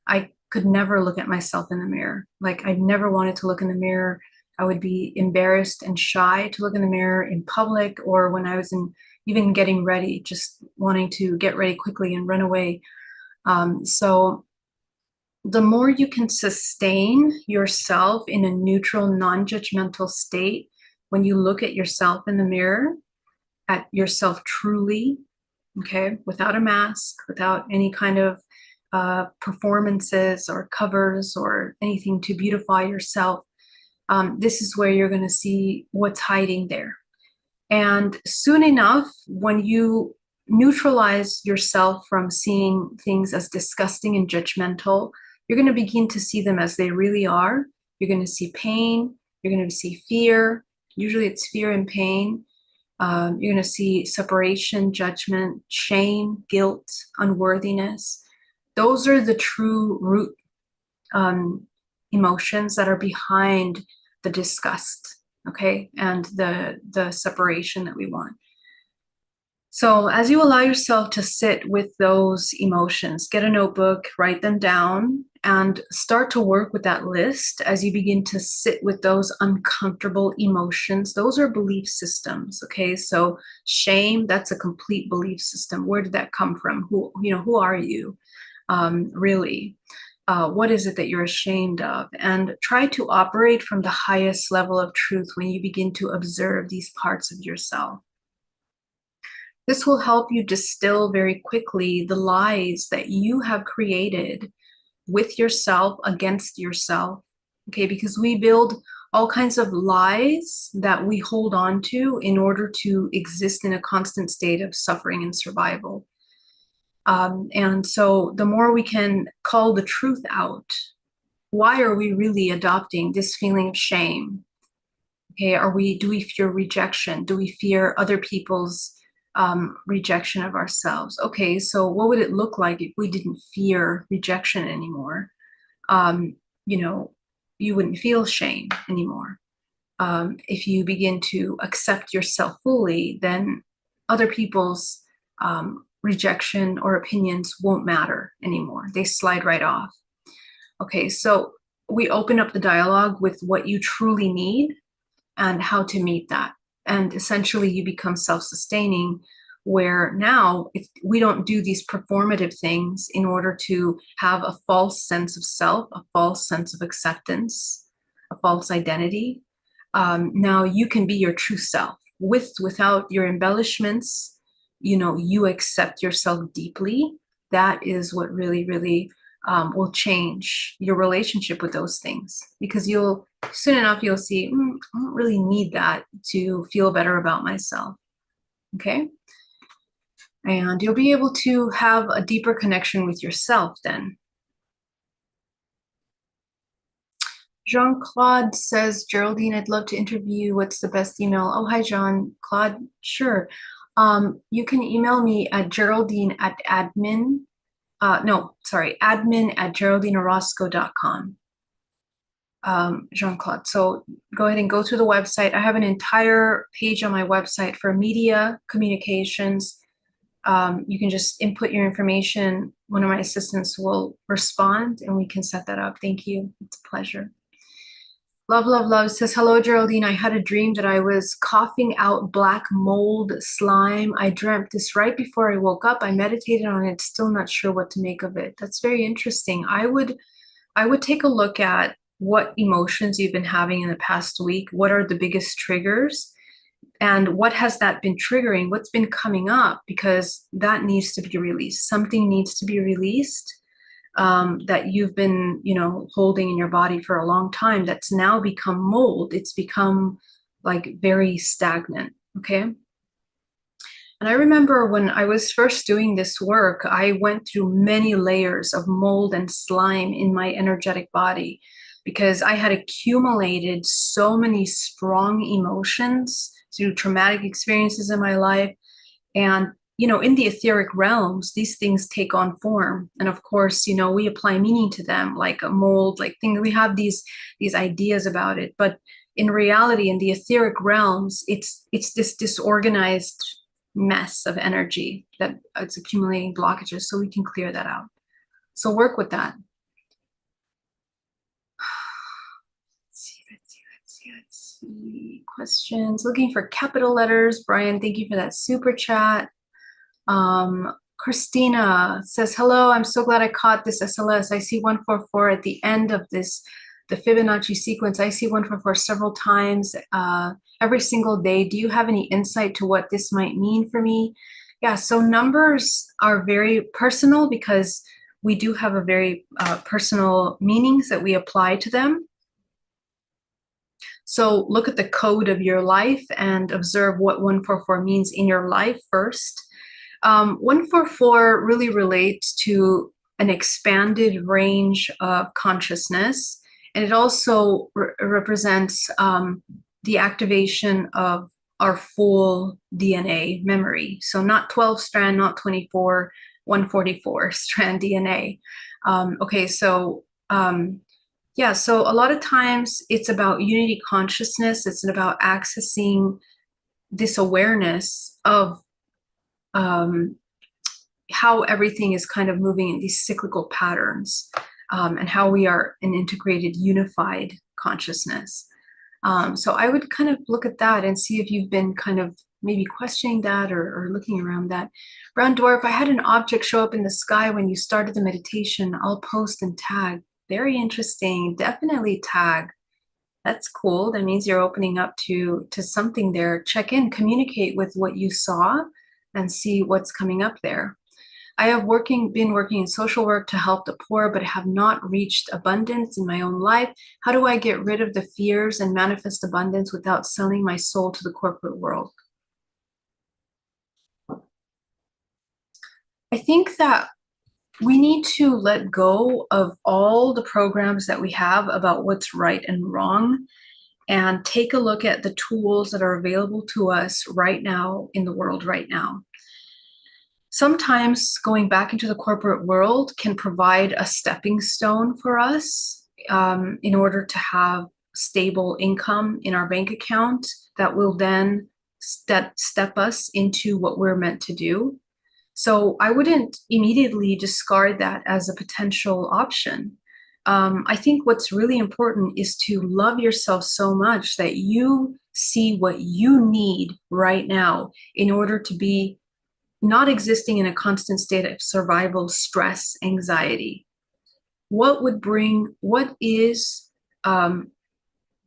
I could never look at myself in the mirror. Like, I never wanted to look in the mirror. I would be embarrassed and shy to look in the mirror in public, or when I was in even getting ready, just wanting to get ready quickly and run away. So the more you can sustain yourself in a neutral, non-judgmental state, when you look at yourself in the mirror, at yourself truly, okay, without a mask, without any kind of performances or covers or anything to beautify yourself, this is where you're going to see what's hiding there. And soon enough, when you neutralize yourself from seeing things as disgusting and judgmental, you're going to begin to see them as they really are. You're going to see pain. You're going to see fear. Usually it's fear and pain. You're going to see separation, judgment, shame, guilt, unworthiness. Those are the true root emotions that are behind the disgust, okay, and the separation that we want. So as you allow yourself to sit with those emotions, get a notebook, write them down, and start to work with that list as you begin to sit with those uncomfortable emotions. Those are belief systems, okay? So shame, that's a complete belief system. Where did that come from? Who are you, really? What is it that you're ashamed of? And try to operate from the highest level of truth when you begin to observe these parts of yourself. This will help you distill very quickly the lies that you have created with yourself, against yourself, okay? Because we build all kinds of lies that we hold on to in order to exist in a constant state of suffering and survival. And so the more we can call the truth out, why are we really adopting this feeling of shame? Okay, do we fear rejection? Do we fear other people's rejection of ourselves? Okay, so what would it look like if we didn't fear rejection anymore? You wouldn't feel shame anymore. If you begin to accept yourself fully, then other people's rejection or opinions won't matter anymore. They slide right off. Okay, so we open up the dialogue with what you truly need and how to meet that. And essentially you become self-sustaining, where now if we don't do these performative things in order to have a false sense of self, a false sense of acceptance, a false identity. Now you can be your true self without your embellishments. You accept yourself deeply. That is what really, really will change your relationship with those things, because soon enough you'll see, I don't really need that to feel better about myself. Okay, and you'll be able to have a deeper connection with yourself then. Jean-Claude says, Geraldine, I'd love to interview. What's the best email? Oh, hi, Jean-Claude. Sure. You can email me at Geraldine at admin at geraldineorozco.com. Jean-Claude. So go ahead and go to the website. I have an entire page on my website for media communications. You can just input your information. One of my assistants will respond and we can set that up. Thank you. It's a pleasure. Love, love, love says, hello, Geraldine. I had a dream that I was coughing out black mold slime. I dreamt this right before I woke up. I meditated on it, still not sure what to make of it. That's very interesting. I would take a look at what emotions you've been having in the past week. What are the biggest triggers? And what has that been triggering? What's been coming up? Because that needs to be released. Something needs to be released that you've been, holding in your body for a long time. That's now become mold. It's become like very stagnant. Okay. And I remember when I was first doing this work, I went through many layers of mold and slime in my energetic body because I had accumulated so many strong emotions through traumatic experiences in my life. And, in the etheric realms, these things take on form. And of course, we apply meaning to them, like a mold, like things, we have these ideas about it. But in reality, in the etheric realms, it's this disorganized mess of energy that it's accumulating blockages, so we can clear that out. So work with that. Let's see. Questions. Looking for capital letters. Brian, thank you for that super chat. Christina says, hello, I'm so glad I caught this SLS. I see 144 at the end of the Fibonacci sequence. I see 144 several times every single day. Do you have any insight to what this might mean for me? Yeah, so numbers are very personal because we do have a very personal meanings that we apply to them. So look at the code of your life and observe what 144 means in your life first. 144 really relates to an expanded range of consciousness, and it also represents the activation of our full DNA memory. So not 12 strand, not 24, 144 strand DNA. Okay, so yeah, so a lot of times it's about unity consciousness. It's about accessing this awareness of how everything is kind of moving in these cyclical patterns, and how we are an integrated, unified consciousness. So I would kind of look at that and see if you've been kind of maybe questioning that or looking around that. Brown dwarf, I had an object show up in the sky when you started the meditation. I'll post and tag. Very interesting. Definitely tag. That's cool. That means you're opening up to something there. Check in, communicate with what you saw and see what's coming up there. I have been working in social work to help the poor, but have not reached abundance in my own life. How do I get rid of the fears and manifest abundance without selling my soul to the corporate world? I think that we need to let go of all the programs that we have about what's right and wrong and take a look at the tools that are available to us right now in the world right now. Sometimes going back into the corporate world can provide a stepping stone for us in order to have stable income in our bank account that will then step us into what we're meant to do. So I wouldn't immediately discard that as a potential option. I think what's really important is to love yourself so much that you see what you need right now in order to be not existing in a constant state of survival, stress, anxiety. What is the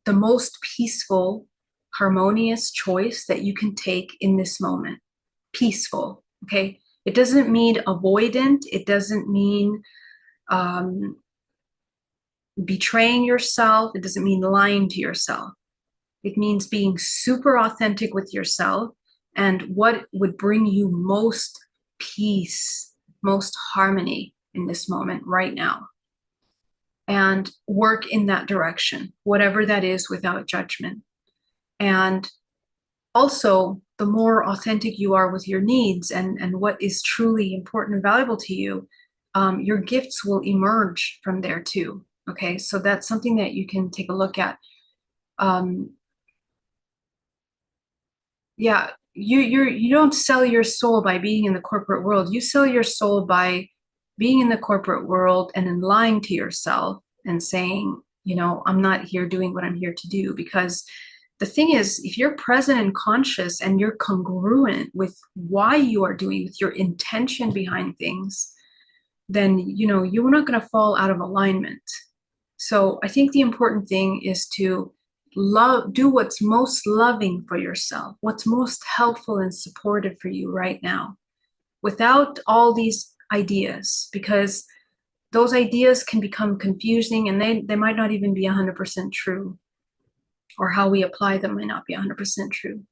most peaceful, harmonious choice that you can take in this moment? Peaceful, okay? It doesn't mean avoidant. It doesn't mean betraying yourself. It doesn't mean lying to yourself. It means being super authentic with yourself and what would bring you most peace, most harmony in this moment right now. And work in that direction, whatever that is, without judgment. And also, the more authentic you are with your needs and what is truly important and valuable to you, your gifts will emerge from there too. Okay, so that's something that you can take a look at. Yeah, you don't sell your soul by being in the corporate world. You sell your soul by being in the corporate world and then lying to yourself and saying, I'm not here doing what I'm here to do. Because the thing is, if you're present and conscious and you're congruent with why you are doing, with your intention behind things, then you're not going to fall out of alignment. So I think the important thing is to do what's most loving for yourself, what's most helpful and supportive for you right now, without all these ideas, because those ideas can become confusing and they might not even be 100% true, or how we apply them might not be 100% true.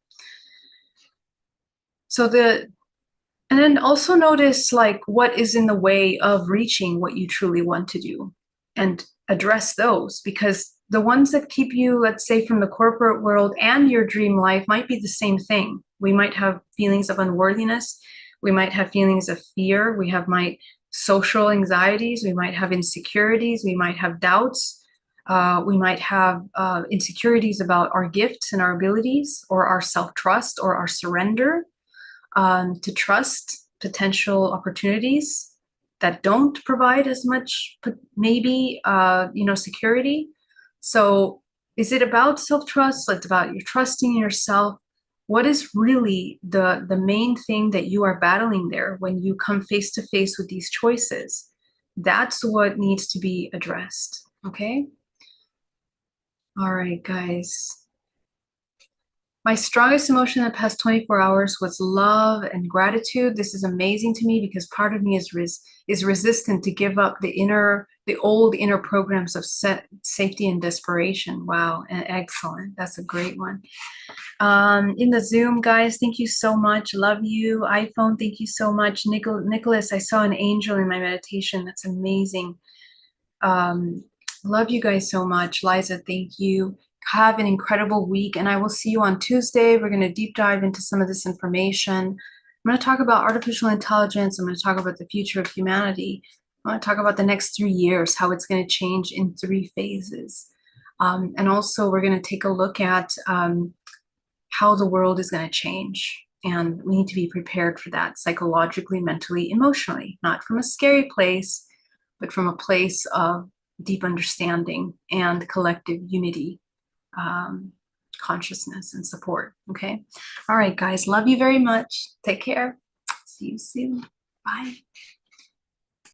And then also notice like what is in the way of reaching what you truly want to do, and address those, because the ones that keep you, let's say, from the corporate world and your dream life might be the same thing. We might have feelings of unworthiness. We might have feelings of fear. Might social anxieties. We might have insecurities. We might have doubts. We might have insecurities about our gifts and our abilities, or our self-trust, or our surrender to trust potential opportunities that don't provide as much, maybe, security. So is it about self-trust? It's about you trusting yourself. What is really the main thing that you are battling there when you come face to face with these choices? That's what needs to be addressed. Okay. All right, guys. My strongest emotion in the past 24 hours was love and gratitude. This is amazing to me because part of me is resistant to give up the old inner programs of safety and desperation. Wow, and excellent. That's a great one. In the Zoom, guys, thank you so much. Love you. iPhone, thank you so much. Nicholas, I saw an angel in my meditation. That's amazing. Love you guys so much. Liza, thank you. Have an incredible week, and I will see you on Tuesday. We're going to deep dive into some of this information. I'm going to talk about artificial intelligence. I'm going to talk about the future of humanity. I'm going to talk about the next 3 years, how it's going to change in 3 phases. And also, we're going to take a look at how the world is going to change. And we need to be prepared for that psychologically, mentally, emotionally, not from a scary place, but from a place of deep understanding and collective unity, consciousness and support. Okay. All right, guys. Love you very much. Take care. See you soon. Bye.